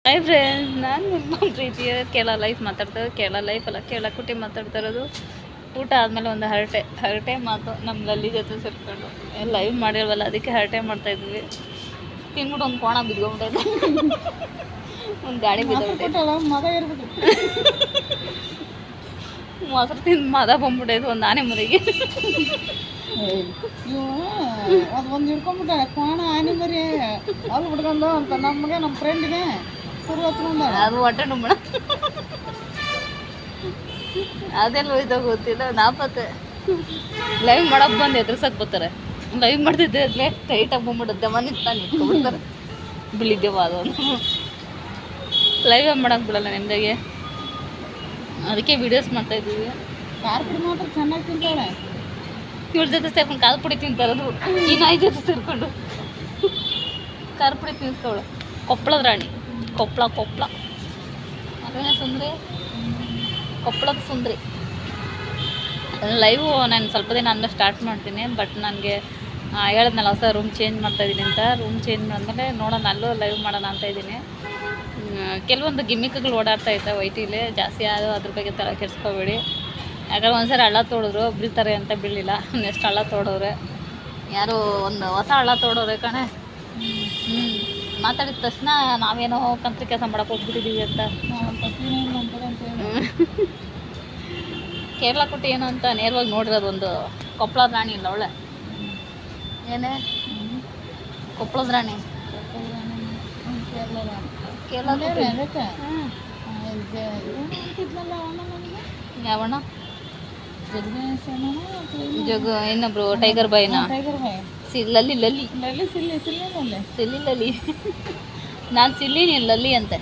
Hi friends, ನಾನು ನಿಮ್ಮ ಪ್ರೀತಿಯ ಕೇರಳ ಲೈಫ್ ಮಾತಾಡ್ತಾರೆ. ಕೇರಳ ಲೈಫ್ ಅಲ್ಲ, ಕೇರಳ ಕುಟ್ಟಿ ಮಾತಾಡ್ತಾ ಇರೋದು. ಊಟ ಆದಮೇಲೆ ಒಂದು ಹರಟೆ ಮಾತು ನಮ್ಮ ಲಲ್ಲಿ ಜೊತೆ ಸೇರ್ಕೊಂಡು ಲೈವ್ ಮಾಡಿಲ್ವಲ್ಲ, ಅದಕ್ಕೆ ಹರಟೆ ಮಾಡ್ತಾಯಿದ್ವಿ. ತಿನ್ಬಿಟ್ಟು ಒಂದು ಕೋಣ ಬಿದ್ಕೊಂಬಿಟ್ಟೈತೆ, ಒಂದು ಗಾಡಿ ಬಿದ್ದೋಗ್ಬಿಟ್ಟೈತೆ, ಮೊಸರು ತಿಂದು ಮದ ಬಂದ್ಬಿಟ್ಟೈತೆ ಒಂದು ಆನೆ ಮರಿಗೆ. ಅದು ಒಂದು ಹಿಡ್ಕೊಂಡ್ಬಿಟ್ಟ ಕೋಣ ಆನೆ ಮರಿ ಅಲ್ಲಿ ಬಿಡ್ಕೊಂಡು ಅಂತ ನಮಗೆ ನಮ್ಮ ಫ್ರೆಂಡ್ಗೆ ಸುರು ಹತ್ಕೊಂಡ ಅದು ಹೊಟ್ಟೆ ನುಂಬಣ. ಅದೆಲ್ಲ ಹೋಯ್ದಾಗ ಗೊತ್ತಿಲ್ಲ. ನಾಪತ್ತೆ ಲೈವ್ ಮಾಡಕ್ಕೆ ಬಂದು ಎದುರ್ಸಕ್ಕೆ ಬರ್ತಾರೆ. ಲೈವ್ ಮಾಡ್ತಿದ್ದೆ ಅದ್ಲೇ ಟೈಟಾಗಿ ಬಂದ್ಬಿಡುತ್ತೆ, ಮನೆ ತಾನು ಇಟ್ಕೊಂಡ್ಬಿಡ್ತಾರೆ. ಬಿಳಿದ್ದೇವ ಅದೊಂದು ಲೈವ್ ಮಾಡಕ್ಕೆ ಬಿಡಲ್ಲ ನಿಮ್ದಾಗೆ, ಅದಕ್ಕೆ ವಿಡಿಯೋಸ್ ಮಾಡ್ತಾಯಿದ್ದೀವಿ. ಖಾರ ಪುಡಿ ಮಾತ್ರ ಚೆನ್ನಾಗಿ ತಿಂತಾಳೆ. ಇವ್ರ ಜೊತೆ ಸೇರ್ಕೊಂಡು ಖಾರ ಪುಡಿ ತಿಂತಾರದು, ಈ ನಾಯಿ ಜೊತೆ ಸೇರ್ಕೊಂಡು ಖಾರ ಪುಡಿ ತಿನ್ನಿಸ್ತವಳು. ಕೊಪ್ಪಳದ ರಾಣಿ, ಕೊಪ್ಪಳ ಅದನ್ನೇ ಸುಂದ್ರಿ, ಕೊಪ್ಪಳದ ಸುಂದ್ರಿ. ಲೈವು ನಾನು ಸ್ವಲ್ಪ ದಿನ ಆದಮೇಲೆ ಸ್ಟಾರ್ಟ್ ಮಾಡ್ತೀನಿ. ಬಟ್ ನನಗೆ ಹೇಳಿದ್ನಲ್ಲ ಹೊಸ ರೂಮ್ ಚೇಂಜ್ ಮಾಡ್ತಾಯಿದ್ದೀನಿ ಅಂತ. ರೂಮ್ ಚೇಂಜ್ ಮಾಡಿದ್ಮೇಲೆ ನೋಡೋಣ, ಅಲ್ಲೂ ಲೈವ್ ಮಾಡೋಣ ಅಂತ ಇದ್ದೀನಿ. ಕೆಲವೊಂದು ಗಿಮಿಕ್ಗಳು ಓಡಾಡ್ತಾ ಇತ್ತು ವೈಟಿಲಿ, ಜಾಸ್ತಿ ಯಾರು ಅದ್ರ ಬಗ್ಗೆ ತಲೆ ಕೆಡಿಸ್ಕೋಬೇಡಿ. ಯಾಕಂದ್ರೆ ಒಂದ್ಸರಿ ಹಳ್ಳ ತೋಡಿದ್ರು, ಬೀಳ್ತಾರೆ ಅಂತ ಬೀಳಿಲ್ಲ. ನೆಕ್ಸ್ಟ್ ಹಳ್ಳ ತೋಡೋರೆ, ಯಾರು ಒಂದು ಹೊಸ ಹಳ್ಳ ತೋಡೋರೆ ಕಣೆ. ಮಾತಾಡಿದ ತಕ್ಷಣ ನಾವೇನೋ ಕಂತ್ರಿ ಕೆಲಸ ಮಾಡಕ್ಕೆ ಹೋಗ್ಬಿಟ್ಟಿದ್ದೀವಿ ಅಂತ. ಕೇರಳ ಕುಟ್ಟಿ ಏನು ಅಂತ ನೇರವಾಗಿ ನೋಡಿರೋದು. ಒಂದು ಕೊಪ್ಪಳದ ರಾಣಿ ಇಲ್ಲ ಒಳ್ಳೆ, ಏನೇ ಕೊಪ್ಪಳದ ರಾಣಿ, ಕೇರಳ ಯಾವಣ್ಣ ಜಗ ಇನ್ನೊಬ್ರು ಟೈಗರ್ ಬಾಯ್ನ ಲಲ್ಲಿ ನಾನು ಸಿಲ್ಲಿ, ನೀನು ಲಲ್ಲಿ ಅಂತೆ.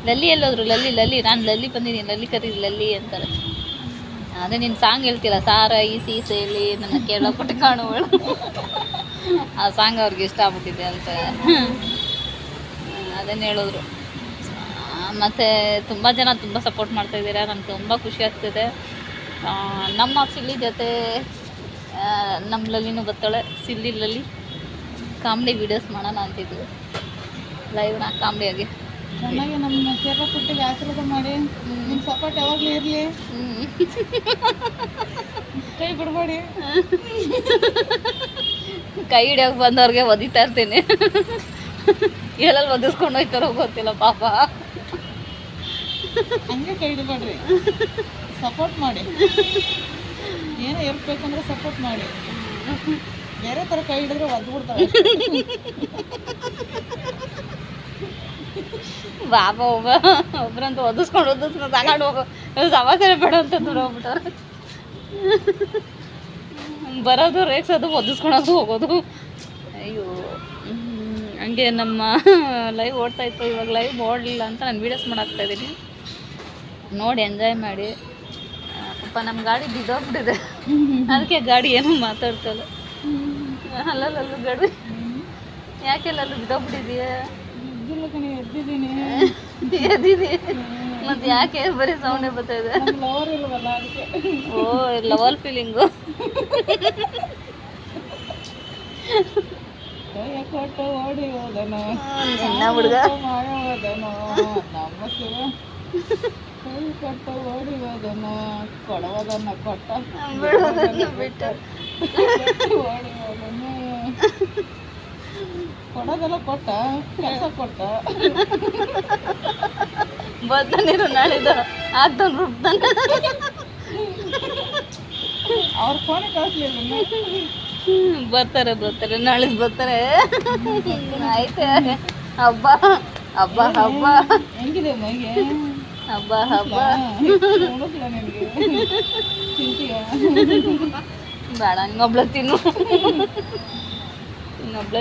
ಲಲ್ಲಿ ಎಲ್ಲೋದ್ರು, ಲಲ್ಲಿ ನಾನು ಲಲ್ಲಿ ಬಂದಿದ್ದೀನಿ, ಲಲ್ಲಿ ಕರೀ ಲಲ್ಲಿ ಅಂತಾರೆ. ಅದೇ ನೀನು ಸಾಂಗ್ ಹೇಳ್ತೀರ, ಸಾರ ಈ ಸೀಸೆಯಲ್ಲಿ ನನ್ನ ಕೇರಳ ಪುಟ್ಟ ಕಾಣುವಳು, ಆ ಸಾಂಗ್ ಅವ್ರಿಗೆ ಇಷ್ಟ ಆಗ್ಬಿಟ್ಟಿದೆ ಅಂತ ಅದನ್ನು ಹೇಳಿದ್ರು. ಮತ್ತು ತುಂಬ ಜನ ತುಂಬ ಸಪೋರ್ಟ್ ಮಾಡ್ತಾಯಿದ್ದೀರಾ, ನನಗೆ ತುಂಬ ಖುಷಿ ಆಗ್ತಿದೆ. ನಮ್ಮ ಸಿಲ್ಲಿ ಜೊತೆ ನಮ್ಮ ಲಲ್ಲಿನೂ ಬರ್ತಾಳೆ. ಸಿಲ್ಲಿ ಲಲ್ಲಿ ಕಾಮಿಡಿ ವೀಡಿಯೋಸ್ ಮಾಡೋಣ ಅಂತಿದ್ವಿ, ಲೈವ್ನ ಕಾಮಿಡಿಯಾಗಿ. ಚೆನ್ನಾಗಿ ನಮ್ಮ ಕೇರಳ ಪುಟ್ಟಿಗೆ ಆಶೀರ್ವಾದ ಮಾಡಿ, ನಿಮ್ಮ ಸಪೋರ್ಟ್ ಯಾವಾಗಲೂ ಇರಲಿ, ಕೈ ಬಿಡಬೇಡಿ. ಕೈ ಹಿಡಿಯೋಕೆ ಬಂದವ್ರಿಗೆ ಒದಿತಾ ಇರ್ತೀನಿ, ಎಲ್ಲೆಲ್ಲಿ ಒದಿಸ್ಕೊಂಡು ಹೋಗ್ತಾರೋ ಗೊತ್ತಿಲ್ಲ ಪಾಪ. ಹಂಗೆ ಕೈ ಹಿಡಬೇಡ್ರಿ, ಸಪೋರ್ಟ್ ಮಾಡಿ. ಏನೋ ಹೆಲ್ಪ್ ಬೇಕಂದ್ರೆ ಸಪೋರ್ಟ್ ಮಾಡಿ. ಬೇರೆ ಥರ ಕೈ ಹಿಡಿದ್ರೆ ಒದ್ದು ಬಿಡ್ತಾರೆ. ಬಾಬಾ ಒಬ್ಬರಂತೂ ಒದಿಸ್ಕೊಂಡು ತಗೊಂಡು ಹೋಗೋ ಸಮಾಚಾರ ಬೇಡ ಅಂತ ದೂರ ಹೋಗ್ಬಿಟ್ಟವ್ರೆ. ಬರೋದು ರೇಗ್ಸೋದು ಒದಿಸ್ಕೊಳೋದು ಹೋಗೋದು. ಅಯ್ಯೋ, ಹಂಗೆ ನಮ್ಮ ಲೈವ್ ಓಡ್ತಾಯಿತ್ತು. ಇವಾಗ ಲೈವ್ ಓಡಲಿಲ್ಲ ಅಂತ ನಾನು ವೀಡಿಯೋಸ್ ಮಾಡಾಕ್ತಾಯಿದ್ದೀನಿ, ನೋಡಿ ಎಂಜಾಯ್ ಮಾಡಿ. ಪಾಪ ನಮ್ಮ ಗಾಡಿ ಬಿದ್ದೋಗ್ಬಿಟ್ಟಿದೆ, ಅದಕ್ಕೆ ಗಾಡಿ ಏನೂ ಮಾತಾಡ್ತಲ್ಲ. ಅಲ್ಲಲ್ಲೂ ಗಾಡಿ ಯಾಕೆಲ್ಲಲ್ಲೂ ಬಿದ್ದೋಗ್ಬಿಟ್ಟಿದೆಯಾ? ಎದ್ದಿದ್ದೀನಿ, ಮತ್ತು ಯಾಕೆ ಬರೀ ಸೌಂಡೇ ಬರ್ತಾಯಿದೆ? ಓ, ಲವಲ್ ಫೀಲಿಂಗು. ಕೊಟ್ಟು ಓಡಿ ಹೋದನು ಹುಡುಗ, ನಮ್ಮ ಶಿವ ಕೈ ಕೊಟ್ಟು ಓಡಿ ಹೋದನು, ಕೊಡೋದನ್ನ ಕೊಟ್ಟ ಬಿಟ್ಟು ಓಡಿ ಹೋದನು. ಕೊಡೋದೆಲ್ಲ ಕೊಟ್ಟ, ಕೆಲಸ ಕೊಟ್ಟ. ಬರ್ತಾನಿರು, ನಾಳಿದ್ದು ಆಗ್ತಾನೆ ರುಬ್ತಾನೆ. ಅವ್ರ ಫೋನ್ ಕಳಿಸ್ಲಿಲ್ಲ. ಬರ್ತಾರೆ ನಾಳಿದ್ದು ಬರ್ತಾರೆ. ಆಯ್ತು, ಹಬ್ಬ ಹೆಂಗಿದೆ ಮೈಗೆ? ಹಬ್ಬ ಉಣಿಸ್ಲ ನಿನಗೆ? ತಿಂತೀಯ? ಬೇಡ, ಇನ್ನೊಬ್ಳ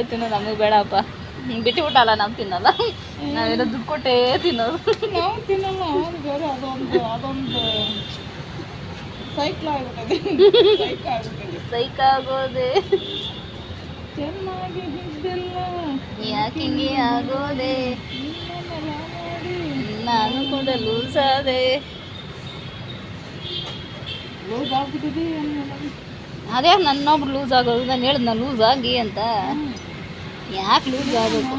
ತಿನ್ನು, ನಮಗೆ ಬೇಡಪ್ಪ. ಬಿಟ್ಟುಬಿಟ್ಟಲ್ಲ, ನಾವು ತಿನ್ನಲ್ಲ. ನಾವೇನೋ ದುಡ್ಡು ಕೊಟ್ಟೇ ತಿನ್ನೋದು. ನಾವು ತಿನ್ನಲ್ಲ, ಅದು ಬೇರೆ. ಅದೊಂದು ಸೈಕ್ಲ್ ಆಗ್ಬಿಟ್ಟಿದೆ. ಸೈಕ್ ಆಗೋದೆ ಚೆನ್ನಾಗಿ ಬಿದ್ದಿಲ್ಲ, ಯಾಕೆ ಹಿಂಗೆ ಆಗೋದೆ, ನಾನು ಕೂಡ ಲೂಸ್ ಆದೆ. ಲೂಸ್ ಆಗ್ಬಿಟ್ಟಿದೆ. ಅದೇ ನನ್ನೊಬ್ರು ಲೂಸ್ ಆಗೋದು. ನಾನು ಹೇಳಿದ್ನ ಲೂಸ್ ಆಗಿ ಅಂತ. ಯಾಕೆ ಲೂಸ್ ಆಗೋದು?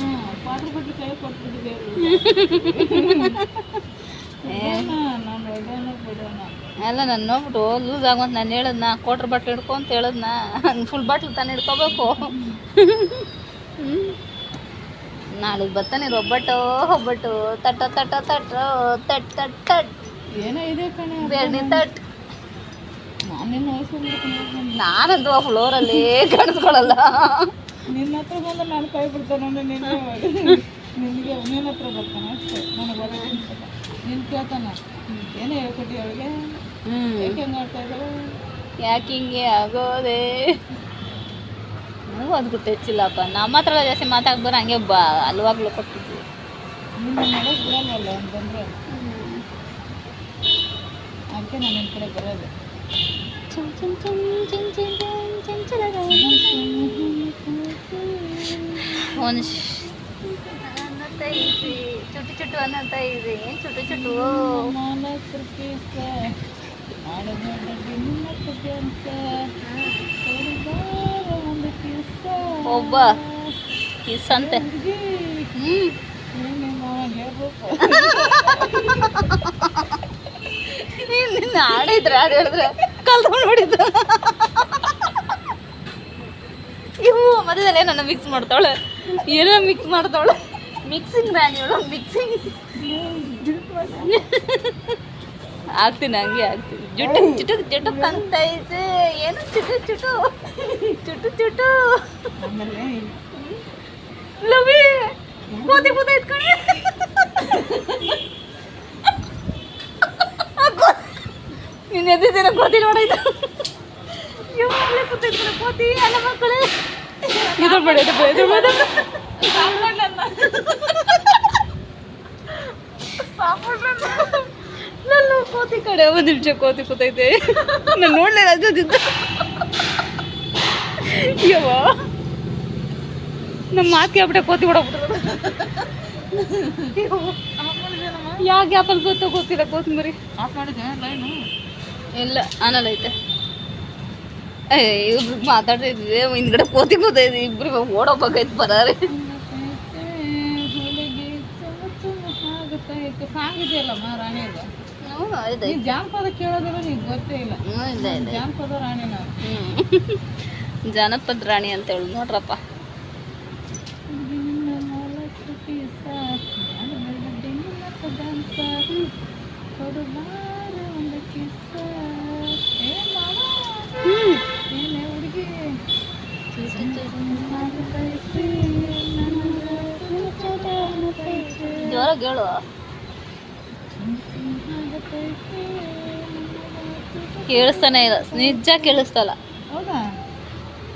ವಾಟರ್ ಬಾಟ್ಲ್ ಕೈ ಕೊಟ್ಬಿಟ್ಟಿದೆ ನಾನು ಬಿಡೋಣ ಎಲ್ಲ ನಾನು ನೋಡ್ಬಿಟ್ಟು ಲೂಸ್ ಆಗುವಂತ ನಾನು ಹೇಳದ್ನ ಕ್ವಾರ್ಟರ್ ಬಾಟ್ಲ್ ಹಿಡ್ಕೊ ಅಂತ ಹೇಳದ್ನ ಫುಲ್ ಬಾಟ್ಲ್ ತಾನು ಹಿಡ್ಕೋಬೇಕು. ನಾಳೆಗೆ ಬರ್ತಾನೆ ಒಬ್ಬಟ್ಟು ಒಬ್ಬಟ್ಟು ತಟ್ಟ ತಟ್ಟ ತಟ್ಟ ತಟ್ ತಟ್ ತಟ್ ಏನೋ ಇದೆ ಕಣೆ ಬೇಡನೆ ತಟ್. ನಾನೇನು ವಯಸ್ಸಲ್ಲಿ ನಾನಂತೂ ಆ ಫ್ಲೋರಲ್ಲಿ ಕಾಣಿಸ್ಕೊಳ್ಳಲ್ಲ. ನಿನ್ನ ಹತ್ರ ಬಂದ್ರೆ ನಾನು ಕೈ ಬಿಡ್ತಾನೆ ನಿನ್ನೆ ನಿನಗೆ ನಿನ್ನ ಹತ್ರ ಬರ್ತಾನೆ ಅಷ್ಟೇ. ನನಗೆ ಬರೋದು ಅನ್ಸಲ್ಲ. ನೀನು ಕೇಳ್ತಾನ ಏನೇ ಹೇಳ್ಕೊಟ್ಟಿ ಅವಳಿಗೆ ಯಾಕೆ ಹೆಂಗೆ ಆಡ್ತಾ ಇದ್ದಾಳೆ ಯಾಕೆ ಹಿಂಗೆ ಆಗೋದೆ ನನಗೂ ಅದು ಗೊತ್ತಿಲ್ಲಪ್ಪ. ನಮ್ಮ ಹತ್ರ ಜಾಸ್ತಿ ಮಾತಾಡ್ಬಾರ ಹಂಗೆ ಹಲ್ವಾಗ್ಲು ಕೊಟ್ಟಿದ್ವಿ. ನಿನ್ನ ಮಾಡೋದು ಬಿಡಲ್ವಲ್ಲ ಅಂತಂದರೆ ಅದಕ್ಕೆ ನಾನು ನಿನ್ನ ಕಡೆ ಬರೋದು. ಚುಟ್ಟು ಚುಟ್ಟು ಅನ್ನತ್ತ ಇದೆ ಏನು ಚುಟ್ಟು ಚುಟ್ಟು ಒಬ್ಬ ಕಿಸ್ ಅಂತೆ. ನಿನ್ನ ಆಡಿದ್ರೆ ಅದು ಹೇಳಿದ್ರೆ ಕಲ್ತ್ಕೊಂಡು ಬಿಡಿದ್ದು. ಇವು ಮಧ್ಯದಲ್ಲಿ ಏನನ್ನ ಮಿಕ್ಸ್ ಮಾಡ್ತಾವಳೆ ಏನೋ ಮಿಕ್ಸ್ ಮಾಡ್ತಾವಳೆ. ಮಿಕ್ಸಿಂಗ್ ರಾಣಿಯವಳು ಮಿಕ್ಸಿಂಗ್ ಆಗ್ತೀನಿ ಹಂಗೆ ಆಗ್ತೀನಿ. ಜುಟ್ಟು ಚುಟು ಚುಟು ಅಂತ ಇದೆ ಏನು ಚುಟು ಚುಟು ಚುಟು ಚುಟು ಆಮೇಲೆ ಲವಿ ಕೋತಿ ಕೂತ ಇಟ್ಕೊಂಡು ನೀನು ಎದ್ದಿದ್ದೀರ ಕೋತಿ ನೋಡಾಯ್ತು. ಕೂತ ಇಟ್ಕೊಂಡು ಕೋತಿ ಅಲ್ಲ ಮಕ್ಕಳು ಇದು ಬೇಡ ಇದು ಬೇಡ ಇದು ಬೇಡ ನನ್ನ ಕೋತಿ ಕಡೆ ಒಂದು ನಿಮಿಷ ಕೋತಿ ಕೂತೈತೆ ನಾನು ನೋಡ್ಲಿಲ್ಲ ಅಜ್ಜಿದ್ದ. ಯವ್ವ ನಮ್ಮ ಮಾತಿಗೆ ಆಗ್ಬಿಟ್ಟೆ ಕೋತಿ ಹೊಡೋಗ್ಬಿಟ್ರು. ಯಾವ ಗ್ಯಾಪಲ್ಲಿ ಗೊತ್ತಿಲ್ಲ ಕೋತಿಮರಿ ಆಫ್ ಮಾಡಿದ್ದೆ ಲೈನು ಇಲ್ಲ ಆನಲ್ಲ ಐತೆ. ಇಬ್ರು ಮಾತಾಡ್ತಾ ಇದ್ವಿ ಹಿಂದ್ಗಡೆ ಕೋತಿ ಕೂತೈತಿ ಇಬ್ರು ಓಡೋಗ್ಬೇಕೈತೆ ಬರಾರಿ. ಸಾಂಗ್ ಇದೆಯಲ್ಲಮ್ಮ ರಾಣಿಯದು ಇದೆ ಈ ಜಾನಪದ ಕೇಳೋದಿಲ್ಲ ನಿಂಗೆ ಗೊತ್ತೇ ಇಲ್ಲ. ಇದೆ ಇದೆ ಜಾನಪದ ರಾಣಿ ನಾವು ಜಾನಪದ ರಾಣಿ ಅಂತ ಹೇಳಿ ನೋಡ್ರಪ್ಪ. ಜೋರಾಗಿ ಹೇಳು. ಕೇಳಿಸ್ತಾನೆ ಇಲ್ಲ ನಿಜ ಕೇಳಿಸ್ತಲ್ಲ. ಹೌದಾ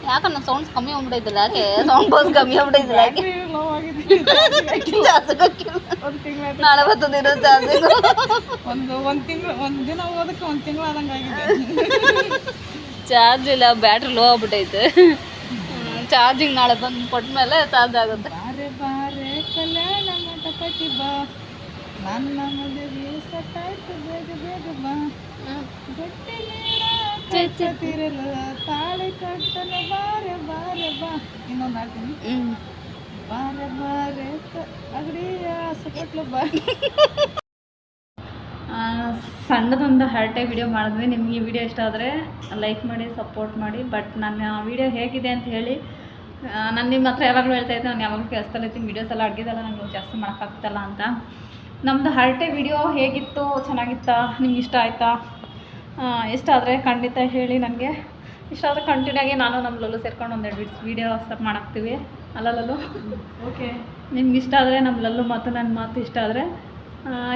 ಯಾಕಂದ್ರೆ ಸೌಂಡ್ಸ್ ಕಮ್ಮಿ ಆಗ್ಬಿಟ್ಟೈತಿಲ್ಲ ಯಾಕೆ ಸೌಂಡ್ ಬಾಕ್ಸ್ ಕಮ್ಮಿ ಆಗ್ಬಿಟ್ಟೈತಿಲ್ಲ ಯಾಕೆ ಲೋ ಆಗಿದೆ ನಾಳೆ ಬರ್ತದೆ ಇರೋ ಚಾರ್ಜಿಂಗ್ ಒಂದು ದಿನ ಓದಕ್ಕೆ ಒಂದು ತಿಂಗಳು ಆದಂಗೆ ಆಗಿದೆ. ಚಾರ್ಜ್ ಇಲ್ಲ ಬ್ಯಾಟ್ರಿ ಲೋ ಆಗ್ಬಿಟ್ಟೈತೆ. ಚಾರ್ಜಿಂಗ್ ನಾಳೆ ಬಂದು ಕೊಟ್ಮೇಲೆ ಚಾರ್ಜ್ ಆಗುತ್ತೆ. ಬಾರೆ ಬಾರೆ ಕಲ್ಯಾಣ ಮಂಟಪಕ್ಕೆ ಬಾ ನನ್ನ ಮದುವೆ ಸತ್ತಾಯ್ತು ಬೇಗ ಬೇಗ ಬಾ ಗಟ್ಟಿ ನೀರಲ್ಲ ತಾಳೆ ಕಟ್ಟಲು ಬಾರೆ ಬಾರೆ ಬಾ. ಇನ್ನೊಂದು ಹಾಕ್ತೀನಿ ಬಾರೆ ಬಾರೆ ಅಗಡಿಯ ಸಕಟ್ಲು ಬಾ. ಸಣ್ಣದೊಂದು ಹರಟೆ ವಿಡಿಯೋ ಮಾಡಿದ್ವಿ. ನಿಮ್ಗೆ ಈ ವಿಡಿಯೋ ಇಷ್ಟ ಆದರೆ ಲೈಕ್ ಮಾಡಿ ಸಪೋರ್ಟ್ ಮಾಡಿ. ಬಟ್ ನನ್ನ ವಿಡಿಯೋ ಹೇಗಿದೆ ಅಂತ ಹೇಳಿ. ನಾನು ನಿಮ್ಮ ಹತ್ರ ಯಾವಾಗಲೂ ಹೇಳ್ತಾ ಇದ್ದೆ ನಾನು ಯಾವಾಗಲೂ ಕೇಳಿಸ್ತಾ ಇರ್ತೀನಿ ವೀಡಿಯೋಸ್ ಎಲ್ಲ ಅಡುಗೆದೆಲ್ಲ ನನಗೆ ಜಾಸ್ತಿ ಮಾಡೋಕ್ಕಾಗ್ತಲ್ಲ ಅಂತ. ನಮ್ಮದು ಹರಟೆ ವಿಡಿಯೋ ಹೇಗಿತ್ತು ಚೆನ್ನಾಗಿತ್ತಾ ನಿಮ್ಗೆ ಇಷ್ಟ ಆಯಿತಾ? ಇಷ್ಟ ಆದರೆ ಖಂಡಿತ ಹೇಳಿ ನನಗೆ. ಇಷ್ಟ ಆದರೆ ಕಂಟಿನ್ಯೂ ಆಗಿ ನಾನು ನಮ್ಮ ಲಲ್ಲು ಸೇರ್ಕೊಂಡು ಒಂದೆರಡು ವೀಡಿಯೋ ಮಾಡಾಕ್ತೀವಿ ಅಲ್ಲ ಲಲ್ಲು? ಓಕೆ ನಿಮ್ಗೆ ಇಷ್ಟ ಆದರೆ ನಮ್ಮ ಲಲ್ಲು ಮಾತು ನನ್ನ ಮಾತು ಇಷ್ಟ ಆದರೆ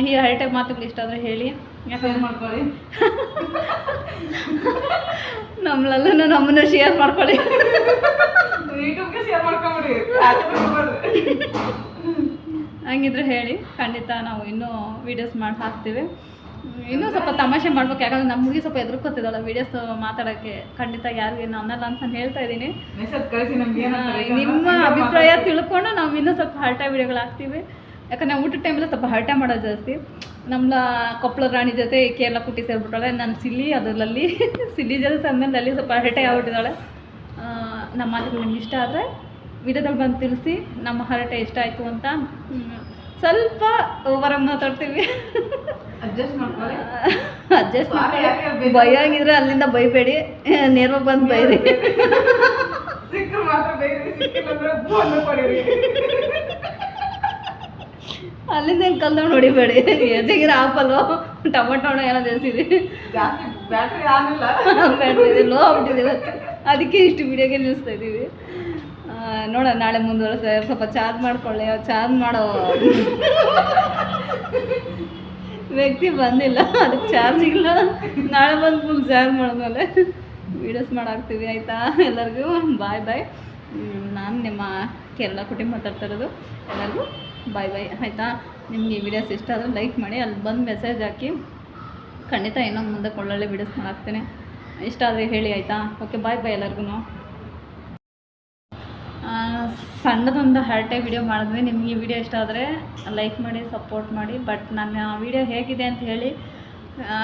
ಈ ಹರಟೆ ಮಾತುಗಳು ಇಷ್ಟ ಆದರೆ ಹೇಳಿ. ಯಾಕಂದ್ರೆ ಮಾಡ್ಕೊಳ್ಳಿ ನಮ್ಮ ಲಲ್ಲುನ ನಮ್ಮನ್ನು ಶೇರ್ ಮಾಡ್ಕೊಳ್ಳಿ. ಯೂಟ್ಯೂಬ್ಗೆ ಶೇರ್ ಮಾಡ್ಕೊಂಬಿಡಿ. ಹಂಗಿದ್ರೆ ಹೇಳಿ ಖಂಡಿತ ನಾವು ಇನ್ನೂ ವೀಡಿಯೋಸ್ ಮಾಡಿ ಹಾಕ್ತೀವಿ. ಇನ್ನೂ ಸ್ವಲ್ಪ ತಮಾಷೆ ಮಾಡ್ಬೇಕು. ಯಾಕಂದ್ರೆ ನಮ್ಮ ಹುಡುಗಿ ಸ್ವಲ್ಪ ಎದುರ್ಕೊತಿದ್ದಾಳೆ ವೀಡಿಯೋಸ್ ಮಾತಾಡೋಕ್ಕೆ. ಖಂಡಿತ ಯಾರಿಗೇನು ಅನ್ನಲ್ಲ ಅಂತ ನಾನು ಹೇಳ್ತಾ ಇದ್ದೀನಿ. ನಿಮ್ಮ ಅಭಿಪ್ರಾಯ ತಿಳ್ಕೊಂಡು ನಾವು ಇನ್ನೂ ಸ್ವಲ್ಪ ಹರಟೆ ವೀಡಿಯೋಗಳು ಹಾಕ್ತೀವಿ. ಯಾಕಂದರೆ ಊಟದ ಟೈಮಲ್ಲಿ ಸ್ವಲ್ಪ ಹರಟೆ ಮಾಡೋದು ಜಾಸ್ತಿ. ನಮ್ಮ ಕೊಪ್ಪಳದ ರಾಣಿ ಜೊತೆ ಕೇರಳ ಕುಟ್ಟಿ ಸೇರಿಬಿಟ್ಟಾಳೆ. ನಾನು ಸಿಲ್ಲಿ ಅದರಲ್ಲಿ ಸಿಲ್ಲಿ ಜೊತೆ ಸಂದ್ಮೇಲೆ ಅಲ್ಲಿ ಸ್ವಲ್ಪ ಹರಟೆ ಆಗ್ಬಿಟ್ಟಿದ್ದಾಳೆ. ನಮ್ಮ ಮಾತುಗಳು ನಿಮ್ಗೆ ಇಷ್ಟ ಆದರೆ ವಿಡಿಯೋದಲ್ಲಿ ಬಂದು ತಿಳಿಸಿ ನಮ್ಮ ಹರಟೆ ಇಷ್ಟ ಆಯಿತು ಅಂತ. ಸ್ವಲ್ಪ ಓವರಾಗಿ ಮಾತಾಡ್ತೀವಿ, ಅಡ್ಜಸ್ಟ್ ಮಾಡಿ. ಬೈಯಾಗಿದ್ರೆ ಅಲ್ಲಿಂದ ಬೈಬೇಡಿ, ನೇರವಾಗಿ ಬಂದು ಬೈರಿ. ಅಲ್ಲಿಂದ ಏನು ಕಲ್ದವ್ ನೋಡಿಬೇಡಿ. ಎಜೆಗಿರ ಆಪಲ್ಲು ಟೊಮೊಟೊ ಹಣ್ಣು ಏನೋ ಜಾಸ್ತಿ ಬ್ಯಾಟ್ರಿ ಲೋ ಆಗ್ಬಿಟ್ಟಿದೆ ಇವತ್ತು, ಅದಕ್ಕೆ ಇಷ್ಟು ವಿಡಿಯೋಗೆ ನಿಲ್ಲಿಸ್ತಾ ಇದ್ದೀವಿ. ನೋಡೋಣ ನಾಳೆ ಮುಂದುವರೆಸ. ಸ್ವಲ್ಪ ಚಾರ್ಜ್ ಮಾಡ್ಕೊಳ್ಳಿ. ಚಾರ್ಜ್ ಮಾಡೋ ವ್ಯಕ್ತಿ ಬಂದಿಲ್ಲ, ಅದಕ್ಕೆ ಚಾರ್ಜ್ ಇಲ್ಲ. ನಾಳೆ ಬಂದು ಫುಲ್ ಚಾರ್ಜ್ ಮಾಡಿದ್ಮೇಲೆ ವೀಡಿಯೋಸ್ ಮಾಡಾಕ್ತೀವಿ ಆಯಿತಾ. ಎಲ್ಲರಿಗೂ ಬಾಯ್ ಬಾಯ್. ನಾನು ನಿಮ್ಮ ಕೇರಳ ಕುಟುಂಬ ಮಾತಾಡ್ತಾ ಇರೋದು. ಎಲ್ಲರಿಗೂ ಬಾಯ್ ಬಾಯ್ ಆಯಿತಾ. ನಿಮ್ಗೆ ಈ ವಿಡಿಯೋಸ್ ಇಷ್ಟ ಆದರೆ ಲೈಕ್ ಮಾಡಿ, ಅಲ್ಲಿ ಬಂದು ಮೆಸೇಜ್ ಹಾಕಿ. ಖಂಡಿತ ಇನ್ನೂ ಮುಂದೆ ಒಳ್ಳೊಳ್ಳೆ ವೀಡಿಯೋಸ್ ಮಾಡಾಕ್ತೇನೆ. ಇಷ್ಟ ಆದರೆ ಹೇಳಿ ಆಯಿತಾ. ಓಕೆ ಬಾಯ್ ಬಾಯ್ ಎಲ್ಲರಿಗೂ. ಸಣ್ಣದೊಂದು ಹರಟೆ ವಿಡಿಯೋ ಮಾಡಿದ್ವಿ. ನಿಮ್ಗೆ ಈ ವಿಡಿಯೋ ಇಷ್ಟ ಆದರೆ ಲೈಕ್ ಮಾಡಿ, ಸಪೋರ್ಟ್ ಮಾಡಿ. ಬಟ್ ನನ್ನ ವಿಡಿಯೋ ಹೇಗಿದೆ ಅಂತ ಹೇಳಿ.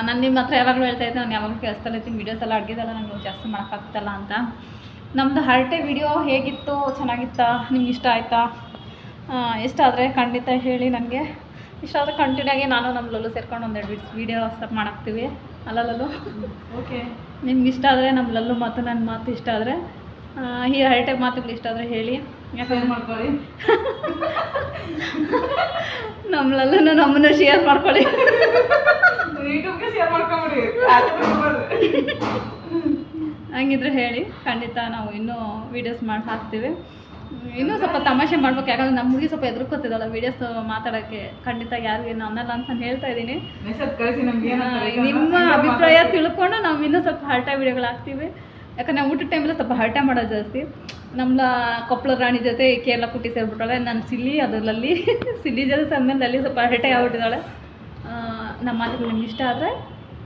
ನಾನು ನಿಮ್ಮ ಹತ್ರ ಯಾವಾಗಲೂ ಹೇಳ್ತಾ ಇದ್ದೆ, ನಾನು ಯಾವಾಗಲೂ ಕೇಳಿಸ್ತಾ ಇರ್ತೀನಿ ವೀಡಿಯೋಸ್ ಎಲ್ಲ ಅಡುಗೆದೆಲ್ಲ ನನಗೆ ಜಾಸ್ತಿ ಮಾಡೋಕ್ಕಾಗ್ತಲ್ಲ ಅಂತ. ನಮ್ಮದು ಹರಟೆ ವಿಡಿಯೋ ಹೇಗಿತ್ತು, ಚೆನ್ನಾಗಿತ್ತಾ, ನಿಮ್ಗೆ ಇಷ್ಟ ಆಯಿತಾ? ಇಷ್ಟ ಆದರೆ ಖಂಡಿತ ಹೇಳಿ. ನನಗೆ ಇಷ್ಟ ಆದರೆ ಕಂಟಿನ್ಯೂ ಆಗಿ ನಾನು ನಮ್ಮ ಲಲ್ಲು ಸೇರ್ಕೊಂಡು ಒಂದೆರಡು ವೀಡಿಯೋ ಮಾಡಾಕ್ತೀವಿ. ಅಲ್ಲ ಲಲ್ಲು? ಓಕೆ. ನಿಮ್ಗೆ ಇಷ್ಟ ಆದರೆ ನಮ್ಮ ಲಲ್ಲು ಮಾತು ನನ್ನ ಮಾತು ಇಷ್ಟ ಆದರೆ, ಈ ಹರಟೆ ಮಾತುಗಳು ಇಷ್ಟ ಆದರೆ ಹೇಳಿ. ಯಾಕಂದ್ರೆ ಮಾಡ್ಕೊಳ್ಳಿ, ನಮ್ಮ ಲಲ್ಲುನ ನಮ್ಮನ್ನ ಶೇರ್ ಮಾಡ್ಕೊಳ್ಳಿ. ಯೂಟ್ಯೂಬ್ಗೆ ಶೇರ್ ಮಾಡ್ಕೊಂಬಿಡಿ. ಹಂಗಿದ್ರೆ ಹೇಳಿ, ಖಂಡಿತ ನಾವು ಇನ್ನೂ ವೀಡಿಯೋಸ್ ಮಾಡಿ ಹಾಕ್ತೀವಿ. ಇನ್ನೂ ಸ್ವಲ್ಪ ತಮಾಷೆ ಮಾಡ್ಬೇಕು, ಯಾಕಂದ್ರೆ ನಮ್ಮ ಹುಡುಗಿ ಸ್ವಲ್ಪ ಎದುರ್ಕೊತಿದ್ದಾಳೆ ವೀಡಿಯೋಸ್ ಮಾತಾಡೋಕ್ಕೆ. ಖಂಡಿತ ಯಾರಿಗೇನು ಅನ್ನಲ್ಲ ಅಂತ ನಾನು ಹೇಳ್ತಾ ಇದ್ದೀನಿ. ನಿಮ್ಮ ಅಭಿಪ್ರಾಯ ತಿಳ್ಕೊಂಡು ನಾವು ಇನ್ನೂ ಸ್ವಲ್ಪ ಹರಟೆ ವೀಡಿಯೋಗಳು ಹಾಕ್ತೀವಿ. ಯಾಕಂದ್ರೆ ನಾವು ಊಟದ ಟೈಮಲ್ಲಿ ಸ್ವಲ್ಪ ಹರಟೆ ಮಾಡೋದು ಜಾಸ್ತಿ. ನಮ್ಮ ಕೊಪ್ಪಳದ ರಾಣಿ ಜೊತೆ ಕೇರಳ ಕುಟ್ಟಿ ಸೇರಿಬಿಟ್ಟಾಳೆ. ನಾನು ಸಿಲ್ಲಿ, ಅದರಲ್ಲಿ ಸಿಲ್ಲಿ ಜೊತೆ ಸಂದ್ಮೇಲೆ ಅಲ್ಲಿ ಸ್ವಲ್ಪ ಹರಟೆ ಆಗ್ಬಿಟ್ಟಿದ್ದಾಳೆ. ನಮ್ಮ ಮಾತುಗಳು ನಿಮ್ಗೆ ಇಷ್ಟ ಆದರೆ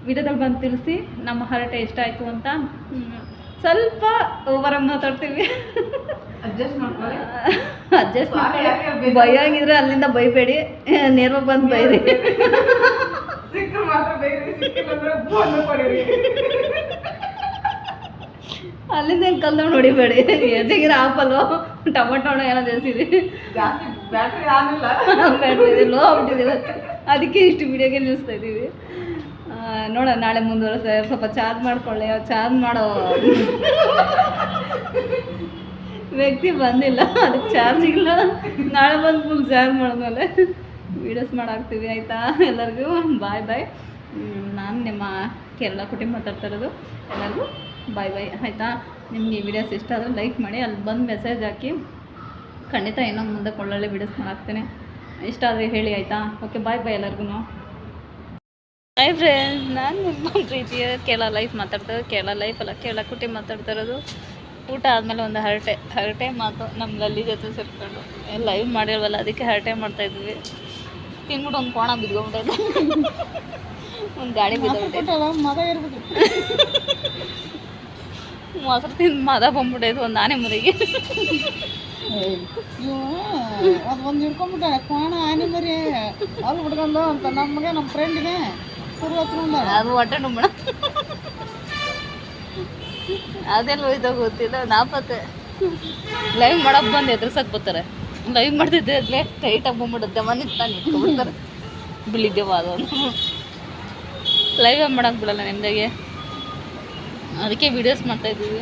ವಿಡಿಯೋದಲ್ಲಿ ಬಂದು ತಿಳಿಸಿ ನಮ್ಮ ಹರಟೆ ಇಷ್ಟ ಆಯಿತು ಅಂತ. ಸ್ವಲ್ಪ ಓವರಾಗಿ ಮಾತಾಡ್ತೀವಿ, ಅಡ್ಜಸ್ಟ್ ಮಾಡಿ. ಬೈಯಾಗಿದ್ರೆ ಅಲ್ಲಿಂದ ಬೈಬೇಡಿ, ನೇರವಾಗಿ ಬಂದು ಬೈರಿ. ಅಲ್ಲಿಂದ ಏನು ಕಲ್ದವ್ ನೋಡಿಬೇಡಿ. ಎಜೆಗಿರ ಆಪಲ್ಲು ಟೊಮೊಟೊ ಹಣ್ಣು ಏನೋ ಜಾಸ್ತಿ ಬ್ಯಾಟ್ರಿ ಲೋ ಆಗ್ಬಿಟ್ಟಿದೆ ಇವತ್ತು, ಅದಕ್ಕೆ ಇಷ್ಟು ವಿಡಿಯೋಗೆ ನಿಲ್ಲಿಸ್ತಾ ಇದ್ದೀವಿ. ನೋಡೋಣ ನಾಳೆ ಮುಂದುವರೆಸ. ಸ್ವಲ್ಪ ಚಾರ್ಜ್ ಮಾಡ್ಕೊಳ್ಳಿ. ಚಾರ್ಜ್ ಮಾಡೋ ವ್ಯಕ್ತಿ ಬಂದಿಲ್ಲ, ಅದಕ್ಕೆ ಚಾರ್ಜ್ ಇಲ್ಲ. ನಾಳೆ ಬಂದು ಫುಲ್ ಚಾರ್ಜ್ ಮಾಡಿದ್ಮೇಲೆ ವೀಡಿಯೋಸ್ ಮಾಡಾಕ್ತೀವಿ ಆಯಿತಾ. ಎಲ್ಲರಿಗೂ ಬಾಯ್ ಬಾಯ್. ನಾನು ನಿಮ್ಮ ಕೇರಳ ಕುಟುಂಬ ಮಾತಾಡ್ತಾ ಇರೋದು. ಎಲ್ಲರಿಗೂ ಬಾಯ್ ಬಾಯ್ ಆಯಿತಾ. ನಿಮ್ಗೆ ಈ ವಿಡಿಯೋಸ್ ಇಷ್ಟ ಆದರೆ ಲೈಕ್ ಮಾಡಿ, ಅಲ್ಲಿ ಬಂದು ಮೆಸೇಜ್ ಹಾಕಿ. ಖಂಡಿತ ಇನ್ನೂ ಮುಂದೆ ಒಳ್ಳೊಳ್ಳೆ ವೀಡಿಯೋಸ್ ಮಾಡಾಕ್ತೇನೆ. ಇಷ್ಟ ಆದರೆ ಹೇಳಿ ಆಯಿತಾ. ಓಕೆ ಬಾಯ್ ಬಾಯ್ ಎಲ್ಲರಿಗೂ. ಹಾಯ್ ಫ್ರೆಂಡ್ಸ್, ನಾನು ನಿಮ್ಮ ಪ್ರೀತಿಯ ಕೇರಳ ಲೈಫ್ ಮಾತಾಡ್ತಾರೆ. ಕೇರಳ ಲೈಫ್ ಅಲ್ಲ, ಕೇರಳ ಕುಟುಂಬ ಮಾತಾಡ್ತಾ ಇರೋದು. ಊಟ ಆದಮೇಲೆ ಒಂದು ಹರಟೆ ಮಾತು ನಮ್ಮ ಲಲ್ಲಿ ಜೊತೆ ಸೇರಿಕೊಂಡು ಲೈವ್ ಮಾಡಿಲ್ವಲ್ಲ, ಅದಕ್ಕೆ ಹರಟೆ ಮಾಡ್ತಾಯಿದ್ವಿ. ತಿನ್ಬಿಟ್ಟು ಒಂದು ಕೋಣ ಬಿದ್ಕೊಂಬಿಟ್ಟೈತೆ, ಒಂದು ಗಾಡಿ ಬಿದ್ದೋಗ್ಬಿಟ್ಟೈತೆ. ಮದ ಇರ್ಬೇಕು, ಮೊಸರು ತಿಂದು ಮದ ಬಂದ್ಬಿಟ್ಟೈತೆ ಒಂದು ಆನೆ ಮರಿಗೆ. ಅದು ಒಂದು ಹಿಡ್ಕೊಂಡ್ಬಿಟ್ಟಾಳೆ ಕೋಣ ಆನೆ ಮರಿ ಅಲ್ಲಿ ಬಿಡ್ಕೊಂಡು ಅಂತ. ನಮಗೆ ನಮ್ಮ ಫ್ರೆಂಡಿಗೆ ಅದು ಹೊಟ್ಟೆ ನುಂಬಣ. ಅದೆಲ್ಲ ಹೋಯ್ದಾಗ ಗೊತ್ತಿಲ್ಲ. ನಾಪತ್ತೆ ಲೈವ್ ಮಾಡಕ್ಕೆ ಬಂದು ಎದುರ್ಸಕ್ಕೆ ಬರ್ತಾರೆ. ಲೈವ್ ಮಾಡ್ತಿದ್ದೆ ಅದ್ಲೇ ಟೈಟಾಗಿ ಬಂದ್ಬಿಡುತ್ತೆ. ಮನೆ ನಾನು ಇಟ್ಕೊಂಡ್ಬಿಡ್ತಾರೆ. ಬಿಳಿದ್ದೇವ ಅದೊಂದು ಲೈವ್ ಮಾಡಕ್ಕೆ ಬಿಡಲ್ಲ ನಿಮ್ದಾಗೆ, ಅದಕ್ಕೆ ವೀಡಿಯೋಸ್ ಮಾಡ್ತಾಯಿದ್ದೀವಿ.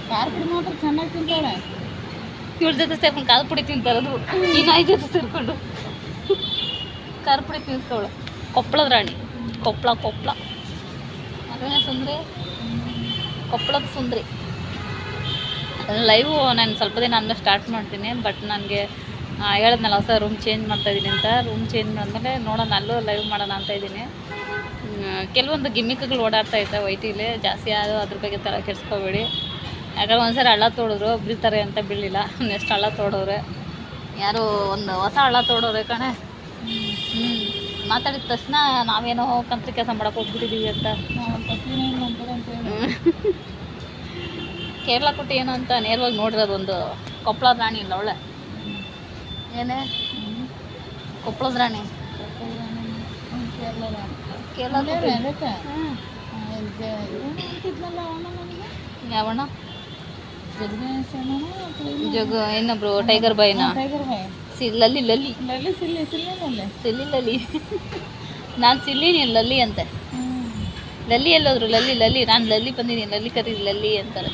ಖಾರ ಪುಡಿ ಮಾತ್ರ ಚೆನ್ನಾಗಿ ತಿಂತಾಳೆ. ಇವ್ರ ಜೊತೆ ಸೇರ್ಕೊಂಡು ಖಾರ ಪುಡಿ ತಿಂತಾರದು. ಈ ನಾಯಿ ಜೊತೆ ಸೇರ್ಕೊಂಡು ಖಾರ ಪುಡಿ ತಿನ್ನಿಸ್ತವಳು. ಕೊಪ್ಪಳದ ರಾಣಿ, ಕೊಪ್ಪಳ ಅದೇನೇ ಸುಂದ್ರಿ, ಕೊಪ್ಪಳದ ಸುಂದ್ರಿ. ಅದನ್ನು ಲೈವು ನಾನು ಸ್ವಲ್ಪ ದಿನ ಆದಮೇಲೆ ಸ್ಟಾರ್ಟ್ ಮಾಡ್ತೀನಿ. ಬಟ್ ನನಗೆ ಹೇಳಿದ್ನಲ್ಲ ಹೊಸ ರೂಮ್ ಚೇಂಜ್ ಮಾಡ್ತಾಯಿದ್ದೀನಿ ಅಂತ. ರೂಮ್ ಚೇಂಜ್ ಮಾಡಿದ್ಮೇಲೆ ನೋಡೋಣ ಅಲ್ಲೂ ಲೈವ್ ಮಾಡೋಣ ಅಂತ ಇದ್ದೀನಿ. ಕೆಲವೊಂದು ಗಿಮಿಕ್ಗಳು ಓಡಾಡ್ತಾಯಿದ್ದೆ ವೈಟಿಲಿ ಜಾಸ್ತಿ. ಯಾರು ಅದ್ರ ಬಗ್ಗೆ ತಲೆ ಕೆಡಿಸ್ಕೋಬೇಡಿ. ಯಾಕಂದ್ರೆ ಒಂದ್ಸರಿ ಹಳ್ಳ ತೋಡಿದ್ರು ಬೀಳ್ತಾರೆ ಅಂತ ಬೀಳಿಲ್ಲ. ನೆಕ್ಸ್ಟ್ ಹಳ್ಳ ತೋಡೋರೆ, ಯಾರು ಒಂದು ಹೊಸ ಹಳ್ಳ ತೋಡೋರೆ ಕಣೆ. ಮಾತಾಡಿದ ತಕ್ಷಣ ನಾವೇನೋ ಕಂತ್ರಿ ಕೆಲಸ ಮಾಡೋಕೆ ಹೋಗ್ಬಿಟ್ಟಿದ್ದೀವಿ ಅಂತ. ಕೇರಳ ಕುಟ್ಟಿ ಏನು ಅಂತ ನೇರವಾಗಿ ನೋಡಿರೋದು. ಒಂದು ಕೊಪ್ಪಳದ ರಾಣಿ ಇಲ್ಲ ಒಳ್ಳೆ ಏನೇ ಕೊಪ್ಪಳದ ರಾಣಿ, ಯಾವಣ್ಣ ಜಗ ಇನ್ನೊಬ್ರು ಟೈಗರ್ ಬಾಯ್ನ ಲಲ್ಲಿ ಲಲ್ಲಿ ಸಿಲ್ಲಿ ಲಲ್ಲಿ ನಾನು ಸಿಲ್ಲಿ ನೀನು ಲಲ್ಲಿ ಅಂತೆ. ಲಲ್ಲಿ ಎಲ್ಲೋದ್ರು ಲಲ್ಲಿ ಲಲ್ಲಿ ನಾನು ಲಲ್ಲಿ ಬಂದಿದ್ದೀನಿ ಲಲ್ಲಿ ಕರೀ ಲಲ್ಲಿ ಅಂತಾರೆ.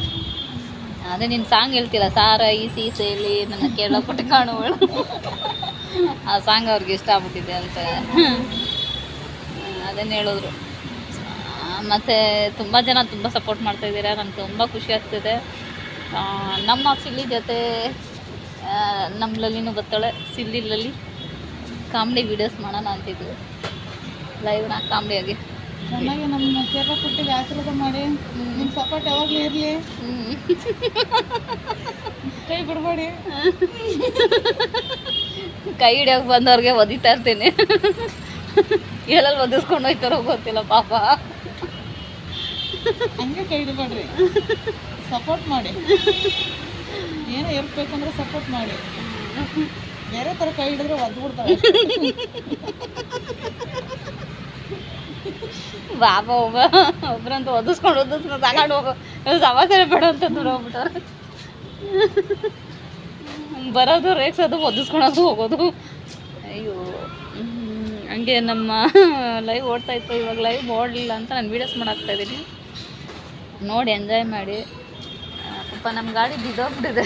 ಅದೇ ನಿನ್ನ ಸಾಂಗ್ ಹೇಳ್ತಿಲ್ಲ ಸಾರ ಈ ಸೀಸೆಯಲ್ಲಿ ನನ್ನ ಕೇಳೋಪಟ್ಟು ಕಾಣುವಳು ಆ ಸಾಂಗ್ ಅವ್ರಿಗೆ ಇಷ್ಟ ಆಗ್ಬಿಟ್ಟಿದೆ ಅಂತ ಅದನ್ನು ಹೇಳಿದ್ರು. ಮತ್ತು ತುಂಬ ಜನ ತುಂಬ ಸಪೋರ್ಟ್ ಮಾಡ್ತಾಯಿದ್ದೀರಾ, ನನಗೆ ತುಂಬ ಖುಷಿ ಆಗ್ತಿದೆ. ನಮ್ಮ ಸಿಲ್ಲಿ ಜೊತೆ ನಮ್ಮ ಲಲ್ಲಿನೂ ಬರ್ತಾಳೆ, ಸಿಲ್ಲಿ ಲಲ್ಲಿ ಕಾಮಿಡಿ ವೀಡಿಯೋಸ್ ಮಾಡೋಣ ಅಂತಿದ್ವಿ ಲೈವ್ನ ಕಾಮಿಡಿಯಾಗಿ. ಚೆನ್ನಾಗಿ ನಮ್ಮ ಕೇರಳ ಪುಟ್ಟಿಗೆ ಆಶೀರ್ವಾದ ಮಾಡಿ ನಿಮ್ಮ ಸಪೋರ್ಟ್ ಯಾವಾಗಲೂ ಇರಲಿ, ಕೈ ಬಿಡಬೇಡಿ. ಕೈ ಹಿಡಿಯೋಕೆ ಬಂದವ್ರಿಗೆ ಒದಿತಾ ಇರ್ತೀನಿ, ಎಲ್ಲೆಲ್ಲಿ ಒದಿಸ್ಕೊಂಡು ಹೋಯ್ತಾರೋ ಗೊತ್ತಿಲ್ಲ ಪಾಪ. ಹಂಗೆ ಕೈ ಹಿಡಿಬೇಡ್ರಿ, ಸಪೋರ್ಟ್ ಮಾಡಿ. ಏನೋ ಇರ್ಬೇಕಂದ್ರೆ ಸಪೋರ್ಟ್ ಮಾಡಿ. ಬೇರೆ ಥರ ಕೈ ಹಿಡಿದ್ರೆ ಒದ್ಬಿಡ್ತಾರೆ. ಬಾಬಾ ಒಬ್ರಂತೂ ಒದಿಸ್ಕೊಂಡು ತಗೊಂಡು ಹೋಗೋ ಸಮಾಚಾರ ಬೇಡ ಅಂತ ದೂರ ಹೋಗ್ಬಿಟ್ಟಾರೆ. ಬರೋದು ರೇಗ್ಸೋದು ಒದಿಸ್ಕೊಳೋದು ಹೋಗೋದು. ಅಯ್ಯೋ ಹಂಗೆ ನಮ್ಮ ಲೈವ್ ಓಡ್ತಾಯಿತ್ತು. ಇವಾಗ ಲೈವ್ ಓಡಲಿಲ್ಲ ಅಂತ ನಾನು ವೀಡಿಯೋಸ್ ಮಾಡಾಕ್ತಾಯಿದ್ದೀನಿ, ನೋಡಿ ಎಂಜಾಯ್ ಮಾಡಿ. ಪಾಪ ನಮ್ಮ ಗಾಡಿ ಬಿದ್ದೋಗ್ಬಿಟ್ಟಿದೆ,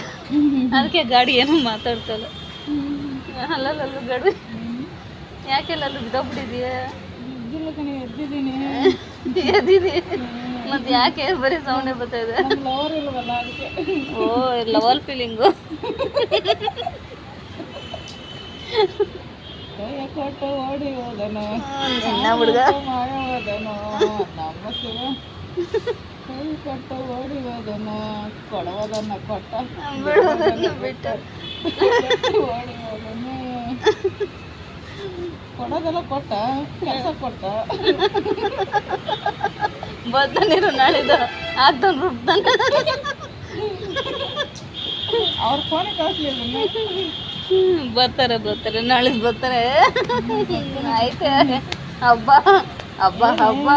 ಅದಕ್ಕೆ ಗಾಡಿ ಏನೂ ಮಾತಾಡ್ತಲ್ಲ. ಅಲ್ಲಲ್ಲೂ ಗಾಡಿ ಯಾಕೆಲ್ಲಲ್ಲೂ ಬಿದ್ದೋಗ್ಬಿಟ್ಟಿದೆಯಾ? ಎದ್ದಿದ್ದೀನಿ ಮತ್ತು ಯಾಕೆ ಬರೀ ಸೌಂಡೇ ಬರ್ತಾಯಿದೆ? ಲವರ್ ಇಲ್ವಲ್ಲ ಅದಕ್ಕೆ. ಓ ಲವರ್ ಫೀಲಿಂಗು. ಕೊಟ್ಟು ಓಡಿ ಹೋದನು ಹುಡುಗ ಮಾಯವಾದನು ನಮ್ಮ ಶಿವ. ಕೈ ಕೊಟ್ಟು ಓಡಿ ಹೋದನು ಕೊಡೋದನ್ನ ಕೊಟ್ಟ ಬಿಟ್ಟು ಓಡಿ ಹೋದನು. ಕೊಡೋದೆಲ್ಲ ಕೊಟ್ಟ, ಕೆಲಸ ಕೊಟ್ಟ. ಬರ್ತಾನಿರು ನಾಳಿದ್ದು ಆಗ್ತಾನೆ ರುಬ್ತಾನೆ. ಅವ್ರ ಫೋನಿಗೆ ಕಳಿಸ್ಲಿಲ್ಲ. ಬರ್ತಾರೆ ನಾಳೆ ಬರ್ತಾರೆ. ಆಯ್ತು ಹಬ್ಬ ಹಬ್ಬ ಹಬ್ಬ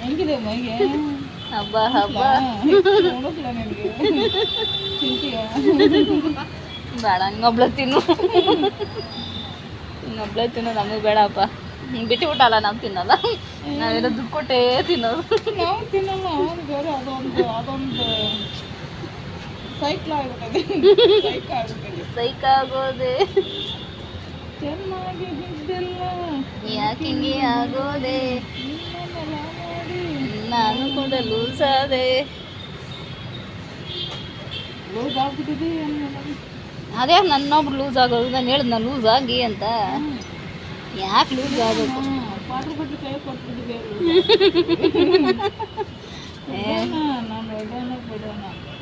ಹೆಂಗಿದೆ ಮೈಗೆ? ಹಬ್ಬ ಹಬ್ಬ ಉಳಿಸ್ಲ ನಿನಗೆ ತಿಂತೀಯ? ಬೇಡ ಇನ್ನೊಬ್ಳ ತಿನ್ನು, ನಮಗೆ ಬೇಡಪ್ಪ. ಬಿಟ್ಟು ಬಿಟ್ಟಲ್ಲ, ನಾವು ತಿನ್ನಲ್ಲ, ನಾವೆಲ್ಲ ದುಡ್ಡು ಕೊಟ್ಟೇ ತಿನ್ನೋದು. ನಾವು ತಿನ್ನಲ್ಲ, ಅವನು ಬೇರೆ ಅದೊಂದು ಸೈಕ್ಲ್ ಆಗ್ಬಿಟ್ಟಿದೆ. ಸೈಕ್ ಆಗೋದೆ ಚೆನ್ನಾಗಿ ಬಿದ್ದಿಲ್ಲ ಯಾಕೆ ಹಿಂಗೆ ಆಗೋದೆ, ನಿನ್ನೆಲ್ಲ ನೋಡಿ ನಾನು ಕೂಡ ಲೂಸ್ ಆದೆ. ಲೂಸ್ ಆಗ್ಬಿಟ್ಟಿದೆ. ಅದೇ ನನ್ನೊಬ್ರು ಲೂಸ್ ಆಗೋದು, ನಾನು ಹೇಳಿದ್ನ ಲೂಸ್ ಆಗಿ ಅಂತ. ಯಾಕೆ ಲೂಸ್ ಆಗೋದು? ವಾಟರ್ ಬಾಟ್ಲಿ ಕೈ ಕೊಟ್ಬಿಟ್ಟಿದೆ.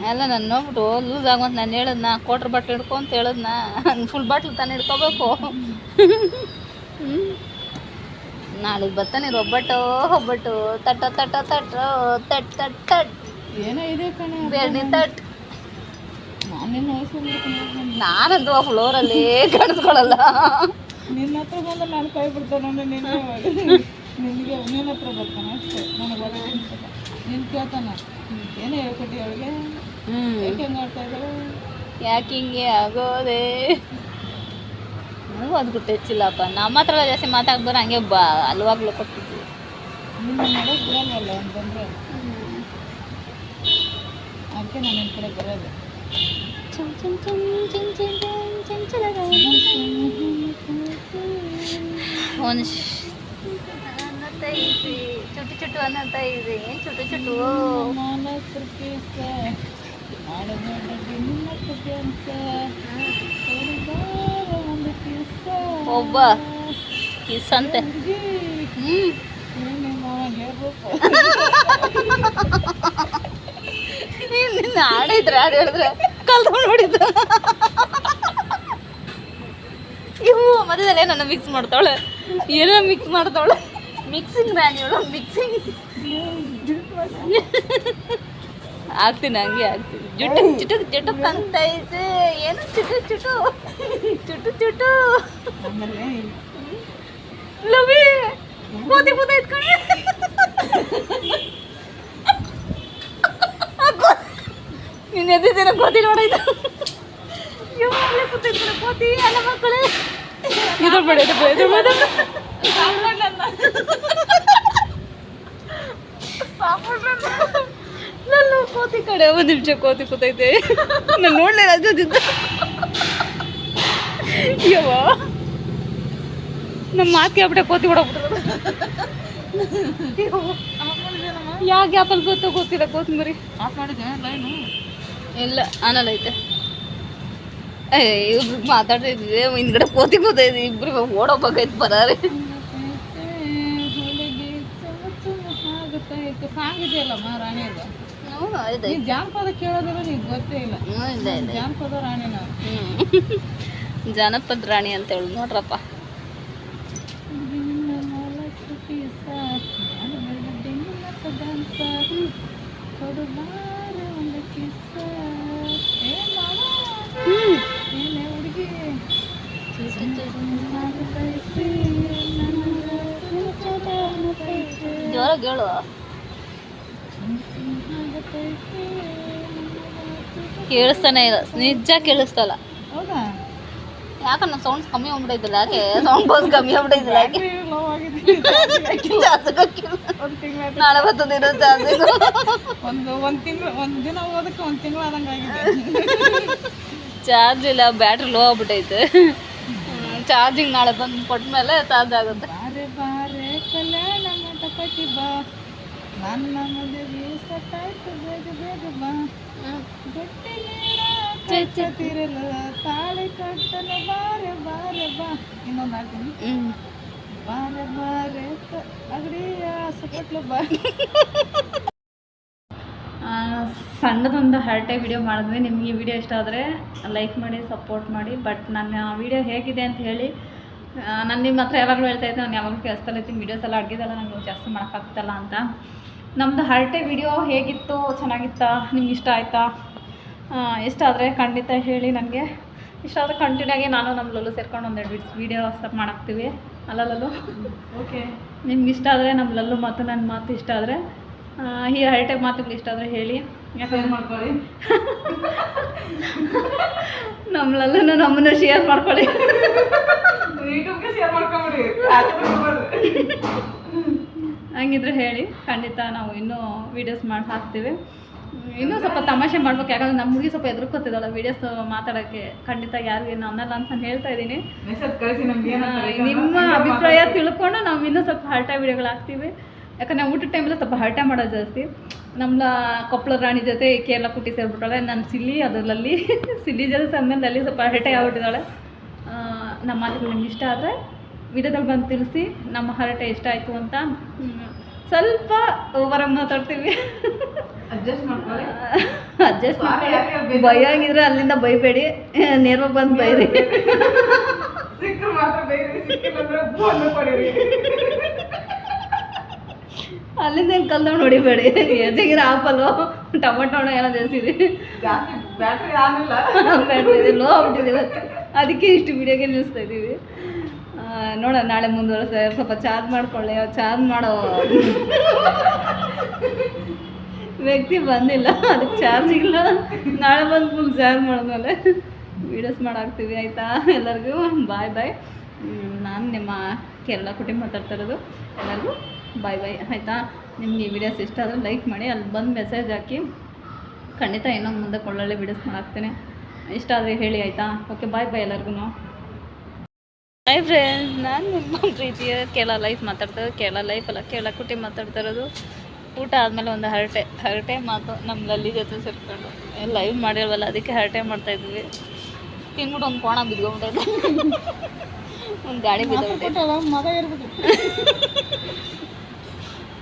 ಎಲ್ಲ ನಾನು ನೋಡ್ಬಿಟ್ಟು ಲೂಸ್ ಆಗೋಂತ ನಾನು ಹೇಳಿದ್ನ, ಕ್ವಾರ್ಟರ್ ಬಾಟ್ಲ್ ಹಿಡ್ಕೊ ಅಂತ ಹೇಳಿದ್ನ. ಫುಲ್ ಬಾಟ್ಲ್ ತಾನು ಹಿಡ್ಕೋಬೇಕು. ನಾಳೆ ಬರ್ತಾನೆ ಒಬ್ಬಟ್ಟು ತಟ್ಟ ತಟ್ಟ ತಟ್ಟ ತಟ್ ತಟ್ ತಟ್ ಏನೋ ಇದೆ ಕಣೆ ಬೇಡಿ ತಟ್. ನಾನೇನು ವಯಸ್ಸು ನಾನಂತೂ ಆ ಫ್ಲೋರಲ್ಲಿ ಕಾಣಿಸ್ಕೊಳ್ಳಲ್ಲ. ನಿನ್ನ ಹತ್ರ ಬಂದ್ರೆ ನಾನು ಕೈ ಬಿಡ್ತಾನೆ. ನಿನಗೆ ನಿನ್ನ ಹತ್ರ ಬರ್ತಾನೆ ಅಷ್ಟೇ. ನನಗೆ ಬರೋದಿಲ್ಲ. ನೀನು ಕೇಳ್ತಾನ ಏನೇ ಹೇಳ್ಕೊಟ್ಟಿ ಅವಳಿಗೆ? ಯಾಕೆ ಹೆಂಗೆ ಆಡ್ತಾ ಇದ್ದಾಳೆ? ಯಾಕೆ ಹಿಂಗೆ ಆಗೋದೆ? ನನಗೂ ಅದು ಗೊತ್ತಿಲ್ಲಪ್ಪ. ನಮ್ಮ ಹತ್ರ ಜಾಸ್ತಿ ಮಾತಾಡ್ಬಾರ, ಹಂಗೆ ಹಲ್ವಾಗ್ಲು ಕೊಟ್ಟಿದ್ವಿ. ನಿನ್ನ ಮಾಡೋದು ಬಿಡಲ್ವಲ್ಲ ಅಂತಂದರೆ ಅದಕ್ಕೆ ನಾನು ನಿನ್ನ ಕಡೆ ಬರೋದು. ಚುಟ್ಟು ಚುಟ್ಟು ಅನ್ನತ್ತಾ ಇದೆ. ಏನು ಚುಟ್ಟು ಚುಟ್ಟು? ಒಬ್ಬ ಕಿಸ್ ಅಂತೆ. ನಿನ್ನ ಹಾಡಿದ್ರೆ ಹಾಡು ಹೇಳಿದ್ರೆ ಕಲ್ತ್ಕೊಂಡು ಹೊಡಿತು. ಇವು ಮಧ್ಯದಲ್ಲಿ ಏನನ್ನ ಮಿಕ್ಸ್ ಮಾಡ್ತಾವಳೆ, ಏನೋ ಮಿಕ್ಸ್ ಮಾಡ್ತಾವಳೆ. ಮಿಕ್ಸಿಂಗ್ ಮ್ಯಾನ್ಯುವಲ್ ಮಿಕ್ಸಿಂಗ್ ಆಗ್ತೀನಿ, ಹಂಗೆ ಆಗ್ತೀನಿ. ಜುಟ್ಟು ಚುಟುಕ್ ಚುಟುಕ್ ಅಂತ ಐತೆ. ಏನು ಚುಟು ಚುಟು ಚುಟು ಚುಟು ಲವಿ ಕೂತಿ ಕೂತ ಇಟ್ಕೊಂಡು ನಿನ್ನ ಎದ್ದಿದ್ದೀರ ಕೋತಿ ನೋಡಾಯ್ತು ಕೋತಿ ಅಲ್ಲ ಮಕ್ಕಳೇ ಎದುರು ಬೇಡ ಎದುರು ಬೇಡ ನನ್ನ ಕೋತಿ ಕಡೆ ಒಂದು ನಿಮಿಷ ಕೋತಿ ಕೂತೈತೆ ನಾನು ನೋಡ್ಲೇ ರಾಜ್ಯದಿದ್ದ ಯವ್ವ ನಮ್ಮ ಮಾತು ಕೇಳ್ಬಿಟ್ಟೆ ಕೋತಿ ಹೊಡೋಗ್ಬಿಟ್ರು ಯಾವ ಗ್ಯಾಪಲ್ಲಿ ಗೊತ್ತಿಲ್ಲ ಕೋತಿಂಬರಿ ಆಫ್ ಮಾಡಿದ್ದೆ ಲೈನು ಇಲ್ಲ ಆನಲ್ಲ ಐತೆ ಇಬ್ರು ಮಾತಾಡ್ತಿದ್ವಿ ಹಿಂದ್ಗಡೆ ಕೋತಿ ಕೂತೈತಿ ಇಬ್ರಿಗೆ ಓಡೋಗ್ಬೇಕೈತೆ ಬರಾರೆ ಸಾಂಗ್ ಇದೆಯಲ್ಲಮ್ಮ ರಾಣಿ ಅದು ಜಾನಪದ ಕೇಳೋದಿಲ್ಲ ನಿಂಗೆ ಗೊತ್ತೇ ಇಲ್ಲ ಜಾನಪದ ರಾಣಿ ನಾವು ಜಾನಪದ ರಾಣಿ ಅಂತ ಹೇಳಿ ನೋಡ್ರಪ್ಪ ಜೋರಾಗಿ ಹೇಳು ಕೇಳಿಸ್ತಾನೆ ಇಲ್ಲ ನಿಜ ಕೇಳಿಸ್ತಲ್ಲ ಯಾಕ ನನ್ನ ಸೌಂಡ್ಸ್ ಕಮ್ಮಿ ಆಗ್ಬಿಟ್ಟೈತಿಲ್ಲ ಯಾಕೆ ಸೌಂಡ್ ಬಾಸ್ ಕಮ್ಮಿ ಆಗ್ಬಿಟ್ಟೈತಿಲ್ಲ ಯಾಕೆ ನಾಳೆ ಬರ್ತದಿರೋ ಚಾರ್ಜಿಂಗ್ ಒಂದು ದಿನ ಹೋಗೋದಕ್ಕೆ ಒಂದು ತಿಂಗಳು ಆದಂಗೆ ಆಗಿದೆ ಚಾರ್ಜ್ ಇಲ್ಲ ಬ್ಯಾಟ್ರಿ ಲೋ ಆಗ್ಬಿಟ್ಟೈತೆ ಚಾರ್ಜಿಂಗ್ ನಾಳೆ ಬಂದು ಕೊಟ್ಮೇಲೆ ಚಾರ್ಜ್ ಆಗುತ್ತೆ ಬಾರೆ ಬಾರೆ ಕಲ್ಯಾಣ ಮಂಟಪಕ್ಕೆ ಬಾ ನನ್ನ ಮದುವೆ ಸತ್ತಾಯ್ತು ಬೇಗ ಬೇಗ ಬಾ ಗಟ್ಟಿ ನೀರ ತಾಳಿ ಕಟ್ಟಲು ಬಾರೆ ಬಾರೆ ಬಾ ಇನ್ನೊಂದು ಹಾಕ್ತೀನಿ ಬಾರೆ ಬಾರೆ ಅಗಡಿಯ ಸಪಟ್ಲು ಬಾ ಸಣ್ಣದೊಂದು ಹರಟೆ ವಿಡಿಯೋ ಮಾಡಿದ್ವಿ ನಿಮ್ಗೆ ಈ ವಿಡಿಯೋ ಇಷ್ಟ ಆದರೆ ಲೈಕ್ ಮಾಡಿ ಸಪೋರ್ಟ್ ಮಾಡಿ ಬಟ್ ನನ್ನ ವಿಡಿಯೋ ಹೇಗಿದೆ ಅಂತ ಹೇಳಿ ನಾನು ನಿಮ್ಮ ಹತ್ರ ಯಾವಾಗಲೂ ಹೇಳ್ತಾ ಇದ್ದೆ ನಾನು ಯಾವಾಗಲೂ ಕೆಲಸದಲ್ಲಿ ಇರ್ತೀನಿ ವೀಡಿಯೋಸ್ ಎಲ್ಲ ಅಡ್ಗೆದೆಲ್ಲ ನಂಗೆ ಜಾಸ್ತಿ ಮಾಡೋಕ್ಕಾಗ್ತಲ್ಲ ಅಂತ ನಮ್ಮದು ಹರಟೆ ವಿಡಿಯೋ ಹೇಗಿತ್ತು ಚೆನ್ನಾಗಿತ್ತಾ ನಿಮ್ಗೆ ಇಷ್ಟ ಆಯಿತಾ ಇಷ್ಟ ಆದರೆ ಖಂಡಿತ ಹೇಳಿ ನನಗೆ ಇಷ್ಟ ಆದರೆ ಕಂಟಿನ್ಯೂ ಆಗಿ ನಾನು ನಮ್ಮ ಲಲ್ಲು ಸೇರ್ಕೊಂಡು ಒಂದೆರಡು ವೀಡಿಯೋ ವಾಟ್ಸಪ್ ಮಾಡಾಕ್ತೀವಿ ಅಲ್ಲ ಲಲ್ಲು ಓಕೆ ನಿಮ್ಗೆ ಇಷ್ಟ ಆದರೆ ನಮ್ಮ ಲಲ್ಲು ಮಾತು ನನ್ನ ಮಾತು ಇಷ್ಟ ಆದರೆ ಈ ಹರಟೆ ಮಾತುಗಳು ಇಷ್ಟ ಆದರೆ ಹೇಳಿ ಯಾಕಂದ್ರೆ ಮಾಡ್ಕೊಳ್ಳಿ ನಮ್ಮ ಲಲ್ಲುನು ನಮ್ಮನ್ನು ಶೇರ್ ಮಾಡ್ಕೊಳ್ಳಿ ಯೂಟ್ಯೂಬ್ಗೆ ಶೇರ್ ಮಾಡ್ಕೊಂಬಿಡಿ ಹಂಗಿದ್ರೆ ಹೇಳಿ ಖಂಡಿತ ನಾವು ಇನ್ನೂ ವೀಡಿಯೋಸ್ ಮಾಡಿ ಹಾಕ್ತೀವಿ ಇನ್ನೂ ಸ್ವಲ್ಪ ತಮಾಷೆ ಮಾಡ್ಬೇಕು ಯಾಕಂದ್ರೆ ನಮ್ಮ ಹುಡುಗಿ ಸ್ವಲ್ಪ ಎದುರ್ಕೊತಿದ್ದಾಳೆ ವೀಡಿಯೋಸ್ ಮಾತಾಡೋಕ್ಕೆ ಖಂಡಿತ ಯಾರಿಗೇನು ಅನ್ನಲ್ಲ ಅಂತ ನಾನು ಹೇಳ್ತಾ ಇದ್ದೀನಿ ನಿಮ್ಮ ಅಭಿಪ್ರಾಯ ತಿಳ್ಕೊಂಡು ನಾವು ಇನ್ನೂ ಸ್ವಲ್ಪ ಹರಟೆ ವೀಡಿಯೋಗಳು ಹಾಕ್ತೀವಿ ಯಾಕಂದ್ರೆ ಊಟದ ಟೈಮಲ್ಲಿ ಸ್ವಲ್ಪ ಹರಟೆ ಮಾಡೋದು ಜಾಸ್ತಿ ನಮ್ಮ ಕೊಪ್ಪಳ ರಾಣಿ ಜೊತೆ ಕೇರಳ ಕುಟ್ಟಿ ಸೇರಿಬಿಟ್ಟಾಳೆ ನಾನು ಸಿಲ್ಲಿ ಅದರಲ್ಲಿ ಸಿಲ್ಲಿ ಜೊತೆ ಸಮೇಲೆ ಅಲ್ಲಿ ಸ್ವಲ್ಪ ಹರಟೆ ಆಗ್ಬಿಟ್ಟಿದ್ದಾಳೆ ನಮ್ಮ ಮಾತುಗಳು ನಿಮ್ಗೆ ಇಷ್ಟ ಆದರೆ ವಿಡಿಯೋದಲ್ಲಿ ಬಂದು ತಿಳಿಸಿ ನಮ್ಮ ಹರಟೆ ಇಷ್ಟ ಆಯಿತು ಅಂತ ಸ್ವಲ್ಪ ಹೊರಗೆ ಮಾತಾಡ್ತೀವಿ ಅಡ್ಜಸ್ಟ್ ಮಾಡಿ ಬೈಯಾಗಿದ್ರೆ ಅಲ್ಲಿಂದ ಬೈಬೇಡಿ ನೇರವಾಗಿ ಬಂದು ಬೈರಿ ಅಲ್ಲಿಂದ ಏನು ಕಲ್ದವ್ನು ಹೊಡಿಬೇಡಿ ಎದೆಗಿರ ಆಪಲ್ವ ಟೊಮೊಟೊ ಹಣ್ಣು ಏನೋ ಜಾಸ್ತಿ ಬ್ಯಾಟ್ರಿ ಲೋ ಆಗ್ಬಿಟ್ಟಿದ್ದೀವಿ ಅದಕ್ಕೆ ಇಷ್ಟು ವಿಡಿಯೋಗೆ ನಿಲ್ಲಿಸ್ತಾ ಇದ್ದೀವಿ ನೋಡೋಣ ನಾಳೆ ಮುಂದುವರೆಸ ಸ್ವಲ್ಪ ಚಾರ್ಜ್ ಮಾಡ್ಕೊಳ್ಳಿ ಚಾರ್ಜ್ ಮಾಡೋ ವ್ಯಕ್ತಿ ಬಂದಿಲ್ಲ ಅದಕ್ಕೆ ಚಾರ್ಜ್ ಇಲ್ಲ ನಾಳೆ ಬಂದು ಫುಲ್ ಚಾರ್ಜ್ ಮಾಡಿದ್ಮೇಲೆ ವೀಡಿಯೋಸ್ ಮಾಡಾಕ್ತೀವಿ ಆಯಿತಾ ಎಲ್ಲರಿಗೂ ಬಾಯ್ ಬಾಯ್ ನಾನು ನಿಮ್ಮ ಕೇರಳ ಕುಟುಂಬ ಮಾತಾಡ್ತಾ ಇರೋದು ಎಲ್ಲರಿಗೂ ಬಾಯ್ ಬಾಯ್ ಆಯಿತಾ ನಿಮ್ಗೆ ಈ ವಿಡಿಯೋಸ್ ಇಷ್ಟ ಆದರೆ ಲೈಕ್ ಮಾಡಿ ಅಲ್ಲಿ ಬಂದು ಮೆಸೇಜ್ ಹಾಕಿ ಖಂಡಿತ ಇನ್ನೊಂದು ಮುಂದೆ ಒಳ್ಳೊಳ್ಳೆ ವೀಡಿಯೋಸ್ ಮಾಡಾಕ್ತೇನೆ ಇಷ್ಟ ಆದರೆ ಹೇಳಿ ಆಯಿತಾ ಓಕೆ ಬಾಯ್ ಬಾಯ್ ಎಲ್ಲರಿಗೂ ಹಾಯ್ ಫ್ರೆಂಡ್ಸ್ ನಾನು ನಿಮ್ಮ ಪ್ರೀತಿಯ ಕೇರಳ ಲೈಫ್ ಮಾತಾಡ್ತಾ ಇರೋದು ಕೇರಳ ಲೈಫ್ ಅಲ್ಲ ಕೇರಳ ಕುಟುಂಬ ಮಾತಾಡ್ತಾ ಇರೋದು ಊಟ ಆದಮೇಲೆ ಒಂದು ಹರಟೆ ಮಾತು ನಮ್ಮ ಲಲ್ಲಿ ಜೊತೆ ಸೇರ್ಕೊಂಡು ಲೈವ್ ಮಾಡಿಲ್ವಲ್ಲ ಅದಕ್ಕೆ ಹರಟೆ ಮಾಡ್ತಾಯಿದ್ವಿ ತಿನ್ಬಿಟ್ಟು ಒಂದು ಕೋಣ ಬಿದ್ಕೊಂಬಿಟ್ಟೈತೆ ಒಂದು ಗಾಡಿ ಬಿದ್ದೋಗ್ಬಿಟ್ಟೈತೆ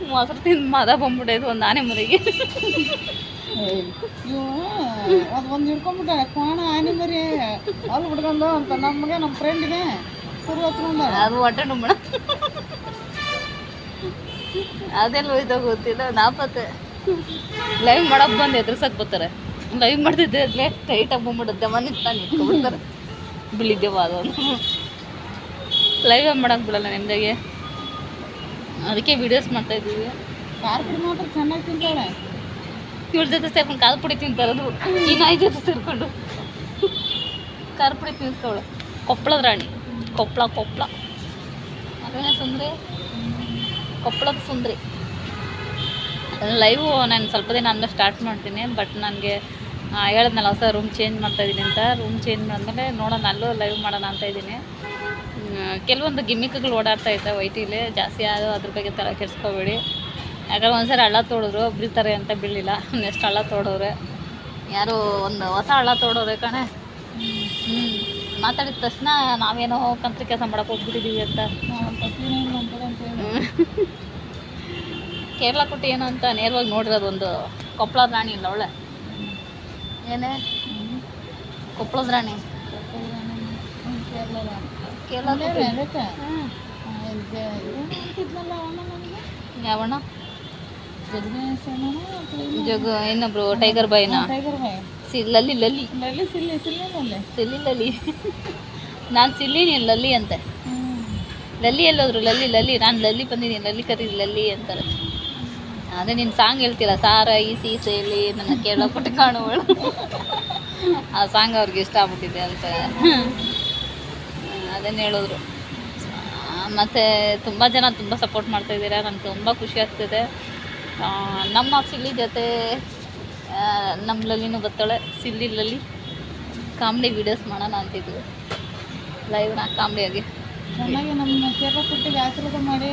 ಮೊಸರು ತಿಂದು ಮದ ಬಂದ್ಬಿಟ್ಟೈತೆ ಒಂದು ಆನೆ ಮರಿಗೆ ಅದು ಒಂದು ಹಿಡ್ಕೊಂಡ್ಬಿಟ್ಟಾರೆ ಕೋಣ ಆನೆ ಮರಿ ಅಲ್ಲಿ ಬಿಡ್ಕೊಂಡು ಅಂತ ನಮಗೆ ನಮ್ಮ ಫ್ರೆಂಡಿಗೆ ಸುರು ಹತ್ಕೊಂಡ ಅದು ಹೊಟ್ಟೆ ನುಂಬಣ ಅದೆಲ್ಲ ಹೋಯ್ದಾಗ ಗೊತ್ತಿಲ್ಲ ನಾಪತ್ತೆ ಲೈವ್ ಮಾಡಕ್ಕೆ ಬಂದು ಎದುರ್ಸಕ್ಕೆ ಬರ್ತಾರೆ ಲೈವ್ ಮಾಡ್ತಿದ್ದೆ ಅದ್ಲೇ ಟೈಟಾಗಿ ಬಂದ್ಬಿಡುತ್ತೆ ಮನೆ ತಾನು ಇಟ್ಕೊಂಡ್ಬಿಡ್ತಾರೆ ಬಿಳಿದ್ದೇವ ಅದೊಂದು ಲೈವ್ ಮಾಡಕ್ಕೆ ಬಿಡಲ್ಲ ನಿಮ್ಮದಾಗೆ ಅದಕ್ಕೆ ವೀಡಿಯೋಸ್ ಮಾಡ್ತಾಯಿದ್ದೀವಿ ಖಾರ ಪುಡಿ ಮಾತ್ರ ಚೆನ್ನಾಗಿ ತಿಂತಾಳೆ ಇವ್ರ ಜೊತೆ ಸೇರ್ಕೊಂಡು ಖಾರ ಪುಡಿ ತಿಂತಾರದು ಈ ನಾಯಿ ಜೊತೆ ಸೇರ್ಕೊಂಡು ಖಾರ ಪುಡಿ ತಿನ್ನಿಸ್ತವಳು. ಕೊಪ್ಪಳದ ರಾಣಿ, ಕೊಪ್ಪಳ ಅದೇನೇ ಸುಂದ್ರಿ, ಕೊಪ್ಪಳದ ಸುಂದ್ರಿ. ಲೈವು ನಾನು ಸ್ವಲ್ಪ ದಿನ ಅಂದರೆ ಸ್ಟಾರ್ಟ್ ಮಾಡ್ತೀನಿ, ಬಟ್ ನನಗೆ ಹೇಳಿದ್ನಲ್ಲ ಹೊಸ ರೂಮ್ ಚೇಂಜ್ ಮಾಡ್ತಾಯಿದ್ದೀನಿ ಅಂತ. ರೂಮ್ ಚೇಂಜ್ ಮಾಡಿದ್ಮೇಲೆ ನೋಡೋಣ ಅಲ್ಲೂ ಲೈವ್ ಮಾಡೋಣ ಅಂತ ಇದ್ದೀನಿ. ಕೆಲವೊಂದು ಗಿಮಿಕ್ಗಳು ಓಡಾಡ್ತಾ ಇದ್ದೆ ವೈಟಿಲಿ, ಜಾಸ್ತಿ ಯಾರು ಅದ್ರ ಬಗ್ಗೆ ಥರ ಕೆಡ್ಸ್ಕೊಬೇಡಿ. ಯಾಕಂದ್ರೆ ಒಂದ್ಸರಿ ಹಳ್ಳ ತೋಡಿದ್ರು ಬೀಳ್ತಾರೆ ಅಂತ ಬೀಳಿಲ್ಲ, ನೆಕ್ಸ್ಟ್ ಹಳ್ಳ ತೋಡೋರೆ, ಯಾರು ಒಂದು ಹೊಸ ಹಳ್ಳ ತೋಡೋರೆ ಕಣೆ. ಮಾತಾಡಿದ ತಕ್ಷಣ ನಾವೇನೋ ಕಂತ್ರಿ ಕೆಲಸ ಮಾಡಕ್ಕೆ ಹೋಗ್ಬಿಟ್ಟಿದ್ದೀವಿ ಅಂತ. ಕೇರಳ ಕುಟ್ಟಿ ಏನು ಅಂತ ನೇರವಾಗಿ ನೋಡಿರೋದು ಒಂದು ಕೊಪ್ಪಳದ ರಾಣಿ ಇಲ್ಲ ಒಳ್ಳೆ ಏನೇ ಕೊಪ್ಪಳದ ರಾಣಿ ಯಾವಣ್ಣ ಜಗ ಇನ್ನೊಬ್ರು ಟೈಗರ್ ಬಾಯ್ನ ಲಲ್ಲಿ ಲಲ್ಲಿ ಸಿಲ್ಲಿ ಲಲ್ಲಿ ನಾನು ಸಿಲ್ಲಿ ನೀನು ಲಲ್ಲಿ ಅಂತೆ. ಲಲ್ಲಿ ಎಲ್ಲೋದ್ರು ಲಲ್ಲಿ ನಾನು ಲಲ್ಲಿ ಬಂದಿದ್ದೀನಿ, ಲಲ್ಲಿ ಕರೀರಿ ಲಲ್ಲಿ ಅಂತಾರೆ. ಅದೇ ನಿನ್ನ ಸಾಂಗ್ ಹೇಳ್ತೀರ, ಸಾರ ಈ ಸೀಸೆಯಲ್ಲಿ ನನ್ನ ಕೇಳೋಪಟ್ಟು ಕಾಣುವಳು, ಆ ಸಾಂಗ್ ಅವ್ರಿಗೆ ಇಷ್ಟ ಆಗ್ಬಿಟ್ಟಿದೆ ಅಂತ ಅದನ್ನು ಹೇಳಿದ್ರು. ಮತ್ತು ತುಂಬ ಜನ ತುಂಬ ಸಪೋರ್ಟ್ ಮಾಡ್ತಾಯಿದ್ದೀರಾ, ನನಗೆ ತುಂಬ ಖುಷಿ ಆಗ್ತಿದೆ. ನಮ್ಮ ಸಿಲ್ಲಿ ಜೊತೆ ನಮ್ಮ ಲಲ್ಲಿನೂ ಬರ್ತಾಳೆ, ಸಿಲ್ಲಿ ಲಲ್ಲಿ ಕಾಮಿಡಿ ವೀಡಿಯೋಸ್ ಮಾಡೋಣ ಅಂತಿದ್ವಿ, ಲೈವ್ನ ಕಾಮಿಡಿಯಾಗಿ ಚೆನ್ನಾಗಿ ನಮ್ಮ ಕೇರಳ ಕುಟ್ಟಿಗೆ ಆಶೀರ್ವಾದ ಮಾಡಿ,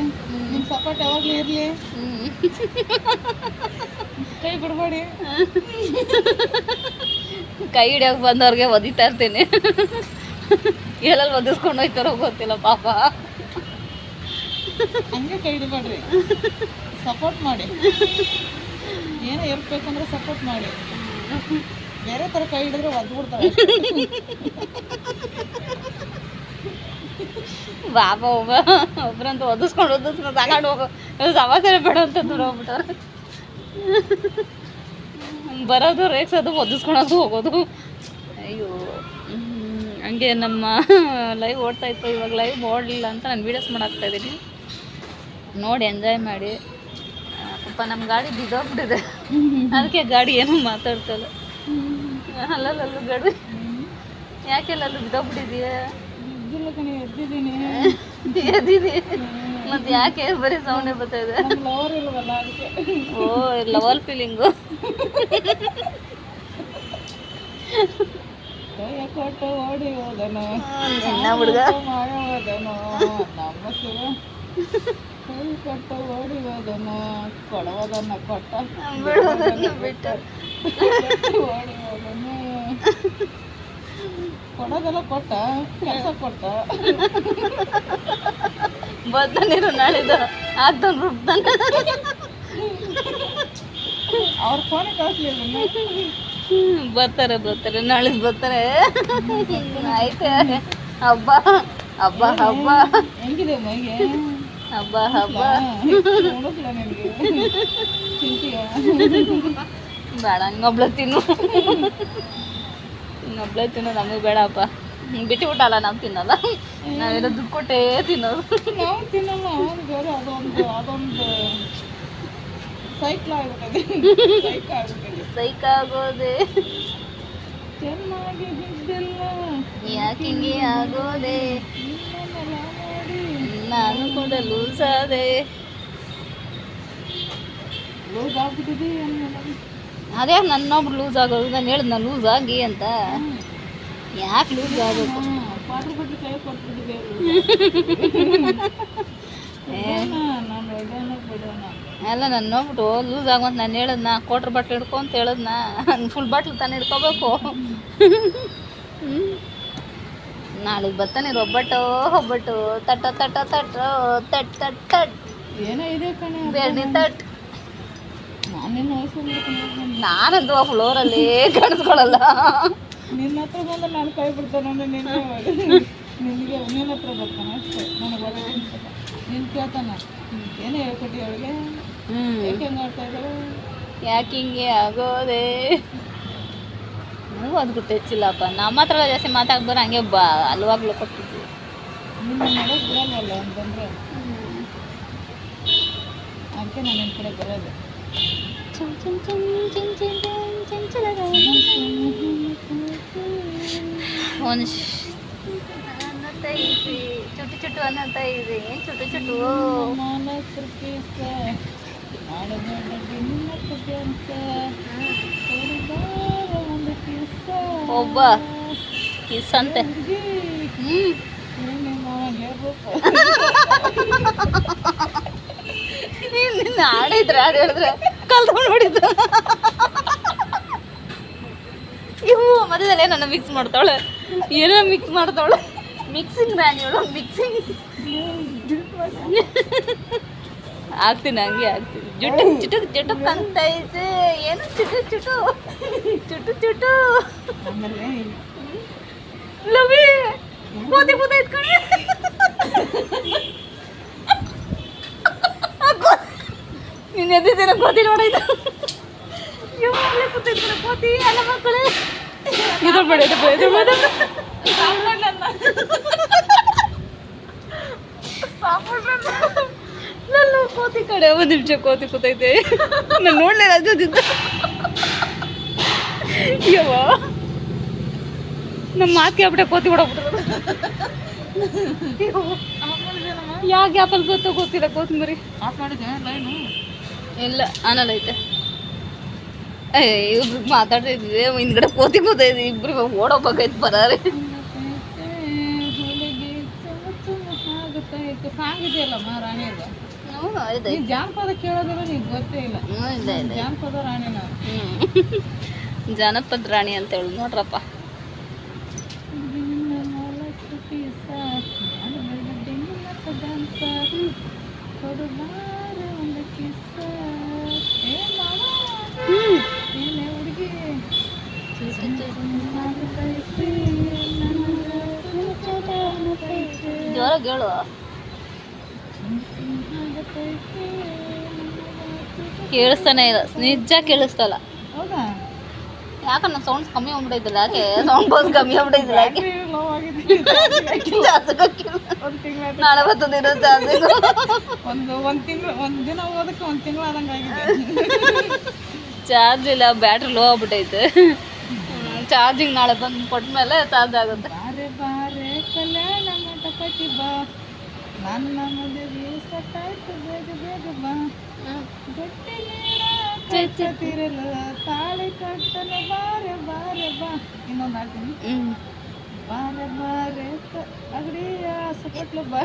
ನಿಮ್ಮ ಸಪೋರ್ಟ್ ಯಾವಾಗಲೂ ಇರಲಿ, ಕೈ ಬಿಡಬೇಡಿ. ಕೈ ಹಿಡಿಯೋಕೆ ಬಂದವ್ರಿಗೆ ಒದಿತಾ ಇರ್ತೀನಿ, ಎಲ್ಲೆಲ್ಲಿ ಒದಿಸ್ಕೊಂಡು ಹೋಯ್ತಾರೋ ಗೊತ್ತಿಲ್ಲ ಪಾಪ. ಹಂಗೆ ಕೈ ಹಿಡಬೇಡ್ರಿ, ಸಪೋರ್ಟ್ ಮಾಡಿ, ಏನೋ ಹೆಲ್ಪ್ ಬೇಕಂದ್ರೆ ಸಪೋರ್ಟ್ ಮಾಡಿ. ಬೇರೆ ಥರ ಕೈ ಹಿಡಿದ್ರೆ ಒದ್ಬಿಡ್ತಾರೆ. ಬಾಬಾ ಒಬ್ಬರಂತೂ ಒದಿಸ್ಕೊಂಡು ತಗೊಂಡು ಹೋಗೋ ಸಮಾಚಾರ ಬೇಡ ಅಂತ ದೂರ ಹೋಗ್ಬಿಟ್ಟವ್ರೆ. ಬರೋದು ರೇಗ್ಸೋದು ಒದಿಸ್ಕೊಳೋದು ಹೋಗೋದು. ಅಯ್ಯೋ ಹಂಗೆ ನಮ್ಮ ಲೈವ್ ಓಡ್ತಾಯಿತ್ತು. ಇವಾಗ ಲೈವ್ ಓಡಲಿಲ್ಲ ಅಂತ ನಾನು ವೀಡಿಯೋಸ್ ಮಾಡಾಕ್ತಾಯಿದ್ದೀನಿ, ನೋಡಿ ಎಂಜಾಯ್ ಮಾಡಿ. ಪಾಪ ನಮ್ಮ ಗಾಡಿ ಬಿದ್ದೋಗ್ಬಿಟ್ಟಿದೆ, ಅದಕ್ಕೆ ಗಾಡಿ ಏನೂ ಮಾತಾಡ್ತಲ್ಲ. ಅಲ್ಲಲ್ಲೂ ಗಾಡಿ ಯಾಕೆಲ್ಲಲ್ಲೂ ಬಿದ್ದೋಗ್ಬಿಟ್ಟಿದೀಯ? ಎದ್ದಿದ್ದೀನಿ ಮತ್ತು ಯಾಕೆ ಬರೀ ಸೌಂಡೇ ಬರ್ತಾ ಇದೆ? ಓ ಲವಲ್ ಫೀಲಿಂಗು. ಕೊಟ್ಟು ಓಡಿ ಹೋದನು ಹುಡುಗ ನಮ್ಮ ಶಿವ, ಕೈ ಕೊಟ್ಟು ಓಡಿ ಹೋದನು ಕೊಡೋದನ್ನ ಕೊಟ್ಟ ಬಿಟ್ಟು ಓಡಿ ಹೋದನು. ಕೊಡೋದೆಲ್ಲ ಕೊಟ್ಟ, ಕೆಲಸ ಕೊಟ್ಟ. ಬರ್ತಾನಿರು ನಾಳಿದ್ದು ಆಗ್ತಾನೆ ರುಬ್ತಾನೆ. ಅವ್ರ ಫೋನ್ ಕಳಿಸ್ಲಿಲ್ಲ, ಬರ್ತಾರೆ ನಾಳಿದ್ದು ಬರ್ತಾರೆ. ಆಯ್ತು ಹಬ್ಬ ಹಬ್ಬ ಹಬ್ಬ ಹೆಂಗಿದೆ ಮೈಗೆ? ಹಬ್ಬ ಹಬ್ಬ ಉಣಿಸ್ಲ ನಿನಗೆ? ತಿಂತೀಯ? ಬೇಡ, ಹಂಗೊಬ್ಳ ತಿನ್ನು, ಇನ್ನೊಬ್ಳೆ ತಿನ್ನೋ ನಮಗೆ ಬೇಡಪ್ಪ. ಬಿಟ್ಟುಬಿಟ್ಟಲ್ಲ, ನಾವು ತಿನ್ನಲ್ಲ, ನಾವೆಲ್ಲ ದುಡ್ಡು ಕೊಟ್ಟೇ ತಿನ್ನೋದು. ನಾವು ತಿನ್ನಲ್ಲ, ಅವ್ನು ಬೇರೆ ಅದೊಂದು ಸೈಕ್ಲ್ ಆಗ್ಬಿಟ್ಟಿದೆ. ಸೈಕಾಗೋದೆ ಚೆನ್ನಾಗಿ ಬಿದ್ದಿಲ್ಲ, ಯಾಕೆ ಹಿಂಗೆ ಆಗೋದೆ, ನಿನ್ನನ್ನೆಲ್ಲ ನೋಡಿ ನಾನು ಕೂಡ ಲೂಸ್ ಆದೆ. ಲೂಸ್ ಆಗ್ಬಿಟ್ಟಿದೆ. ಅದೇ ನನ್ನೊಬ್ರು ಲೂಸ್ ಆಗೋದು, ನಾನು ಹೇಳಿದ್ನ ಲೂಸ್ ಆಗಿ ಅಂತ. ಯಾಕೆ ಲೂಸ್ ಆಗೋದು? ಕ್ವಾರ್ಟರ್ ಬಿಟ್ಟು ಕೈ ಕೊಟ್ಬಿಟ್ಟಿದೆ. ಎಲ್ಲ ನಾನು ನೋಡ್ಬಿಟ್ಟು ಲೂಸ್ ಆಗುವಂತ ನಾನು ಹೇಳಿದ್ನ, ಕ್ವಾರ್ಟರ್ ಬಾಟ್ಲ್ ಹಿಡ್ಕೊ ಅಂತ ಹೇಳಿದ್ನ, ಫುಲ್ ಬಾಟ್ಲ್ ತಾನು ಹಿಡ್ಕೋಬೇಕು. ನಾಳೆಗೆ ಬರ್ತಾನೆ ಒಬ್ಬಟ್ಟು ತಟ್ಟ ತಟ್ಟ ತಟ್ಟ ತಟ್ ತಟ್ ತಟ್ ಏನೋ ಇದೆ ಕಣೆ, ಬೇಡಿ ತಟ್. ನಾನೇನು ವಯಸ್ಸು ನಾನಂತೂ ಆ ಫ್ಲೋರಲ್ಲಿ ಕಾಣಿಸ್ಕೊಳ್ಳಲ್ಲ. ನಿನ್ನ ಹತ್ರ ಬಂದ್ರೆ ನಾನು ಕೈ ಬಿಡ್ತಾನೆ, ನಿನಗೆ ನಿನ್ನ ಹತ್ರ ಬರ್ತಾನೆ ಅಷ್ಟೇ. ನನಗೆ ಬರೋದು ನೀನು ಕೇಳ್ತಾನ, ಏನೇ ಹೇಳ್ಕೊಟ್ಟಿ ಅವಳಿಗೆ, ಯಾಕೆ ಹೆಂಗೆ ಆಡ್ತಾ ಇದ್ದಾಳೆ, ಯಾಕೆ ಹಿಂಗೆ ಆಗೋದೆ? ನನಗೂ ಅದು ಗೊತ್ತಿಲ್ಲಪ್ಪ. ನಮ್ಮ ಹತ್ರ ಜಾಸ್ತಿ ಮಾತಾಡ್ಬಾರ, ಹಂಗೆ ಅಲ್ವಾಗ್ಲೂ ಕೊಟ್ಟಿದ್ವಿ. ನಿನ್ನ ಮಾಡೋದು ಬಿಡಲ್ವಲ್ಲ ಅಂತಂದರೆ ಅದಕ್ಕೆ ನಾನು ನಿನ್ನ ಕಡೆ ಬರೋದು. ಚುಟು ಚುಟು ಅನ್ನತ್ತ ಇದೆ. ಏನು ಚುಟು ಚುಟು ಒಬ್ಬ ಕಿಸ್ ಅಂತೆ. ನಿನ್ನ ಆಡಿದ್ರೆ ಅದು ಹೇಳಿದ್ರೆ ಕಲ್ತ್ಕೊಂಡು ನೋಡಿದ್ದ. ಇವು ಮಧ್ಯದಲ್ಲೇ ನನ್ನ ಮಿಕ್ಸ್ ಮಾಡ್ತಾವಳೆ, ಏನೋ ಮಿಕ್ಸ್ ಮಾಡ್ತಾವಳೆ. ಮಿಕ್ಸಿಂಗ್ ಮ್ಯಾನ್ಯುವಲ್ ಮಿಕ್ಸಿಂಗ್ ಆಗ್ತೀನಿ, ಹಂಗೆ ಆಗ್ತೀನಿ. ಜುಟ್ಟು ಚುಟುಕ್ ಚುಟುಕ್ ಅಂತ ಐತೆ. ಏನು ಚುಟು ಚುಟು ಚುಟು ಚುಟು ಲವಿ ಕೋತಿ ಪೂತ ಇಟ್ಕೊಂಡು ನೀನು ಎದ್ದಿದ್ದೀರ ಕೋತಿ ನೋಡೈತ. ಕೋತಿ ಅಲ್ಲ ಮಕ್ಕಳು ಇದು ಬೇಡ ಇದು ಬೇಡ ಇದು ಬೇಡ. ನನ್ನ ಕೋತಿ ಕಡೆ ಒಂದು ನಿಮಿಷ ಕೋತಿ ಕೂತೈತೆ. ನಾನು ನೋಡ್ಲಿಲ್ಲ ಅಜ್ಜದಿದ್ದ. ಯವ್ವ ನಮ್ಮ ಮಾತು ಕೇಳ್ಬಿಟ್ಟೆ ಕೋತಿ ಹೊಡೋಗ್ಬಿಟ್ರು. ಯಾವ ಗ್ಯಾಪಲ್ಲಿ ಗೊತ್ತಿಲ್ಲ. ಕೋತಿಂಬರಿ ಆಫ್ ಮಾಡಿದ್ದೆ ಲೈನು ಇಲ್ಲ ಆನಲ್ಲ ಐತೆ. ಇಬ್ರು ಮಾತಾಡ್ತಾ ಇದ್ವಿ, ಹಿಂದ್ಗಡೆ ಕೋತಿ ಕೂತೈತಿ. ಇಬ್ರು ಓಡೋಗ್ಬೇಕೈತೆ ಬರಾರಿ. ಸಾಂಗ್ ಇದೆಯಲ್ಲಮ್ಮ ರಾಣಿಯದ, ಜಾನಪದ ಕೇಳೋದಿಲ್ಲ, ನಿಂಗೆ ಗೊತ್ತೇ ಇಲ್ಲ. ಜಾನಪದ ರಾಣಿ ನಾವು. ಜಾನಪದ ರಾಣಿ ಅಂತ ಹೇಳಿ ನೋಡ್ರಪ್ಪ. ಜೋರಾಗಿ ಹೇಳು. ಕೇಳಿಸ್ತಾನೆ ಇಲ್ಲ, ನಿಜ ಕೇಳಿಸ್ತಲ್ಲ. ಹೌದಾ? ಯಾಕೆ ನನ್ನ ಸೌಂಡ್ಸ್ ಕಮ್ಮಿ ಆಗ್ಬಿಟ್ಟೈತಿಲ್ಲ? ಯಾಕೆ ಸೌಂಡ್ ಬಾಕ್ಸ್ ಕಮ್ಮಿ ಆಗ್ಬಿಟ್ಟೈತಿಲ್ಲ? ಯಾಕೆ ನಾಳೆ ಬರ್ತದೆ ಇರೋ ಚಾರ್ಜಿಂಗ್. ಒಂದು ದಿನ ಓದಕ್ಕೆ ಒಂದು ತಿಂಗಳು ಆದಂಗೆ ಆಗಿದೆ. ಚಾರ್ಜ್ ಇಲ್ಲ, ಬ್ಯಾಟ್ರಿ ಲೋ ಆಗ್ಬಿಟ್ಟೈತೆ. ಚಾರ್ಜಿಂಗ್ ನಾಳೆ ಬಂದು ಕೊಟ್ಮೇಲೆ ಚಾರ್ಜ್ ಆಗುತ್ತೆ. ಬಾರೆ ಬಾರೆ ಕಲ್ಯಾಣ ಮಂಟಪಕ್ಕೆ ಬಾ, ನನ್ನ ಮದುವೆ ಸತ್ತಾಯ್ತು, ಬೇಗ ಬೇಗ ಬಾ. ಗಟ್ಟಿ ನೀರಲ್ಲ ತಾಳಿ ಕಟ್ಟಲು ಬಾರೆ ಬಾರೆ ಬಾ. ಇನ್ನೊಂದು ಹಾಕ್ತೀನಿ. ಬಾರೆ ಬಾರೆ ಅಗಡಿಯ ಸಪಟ್ಲು ಬಾ.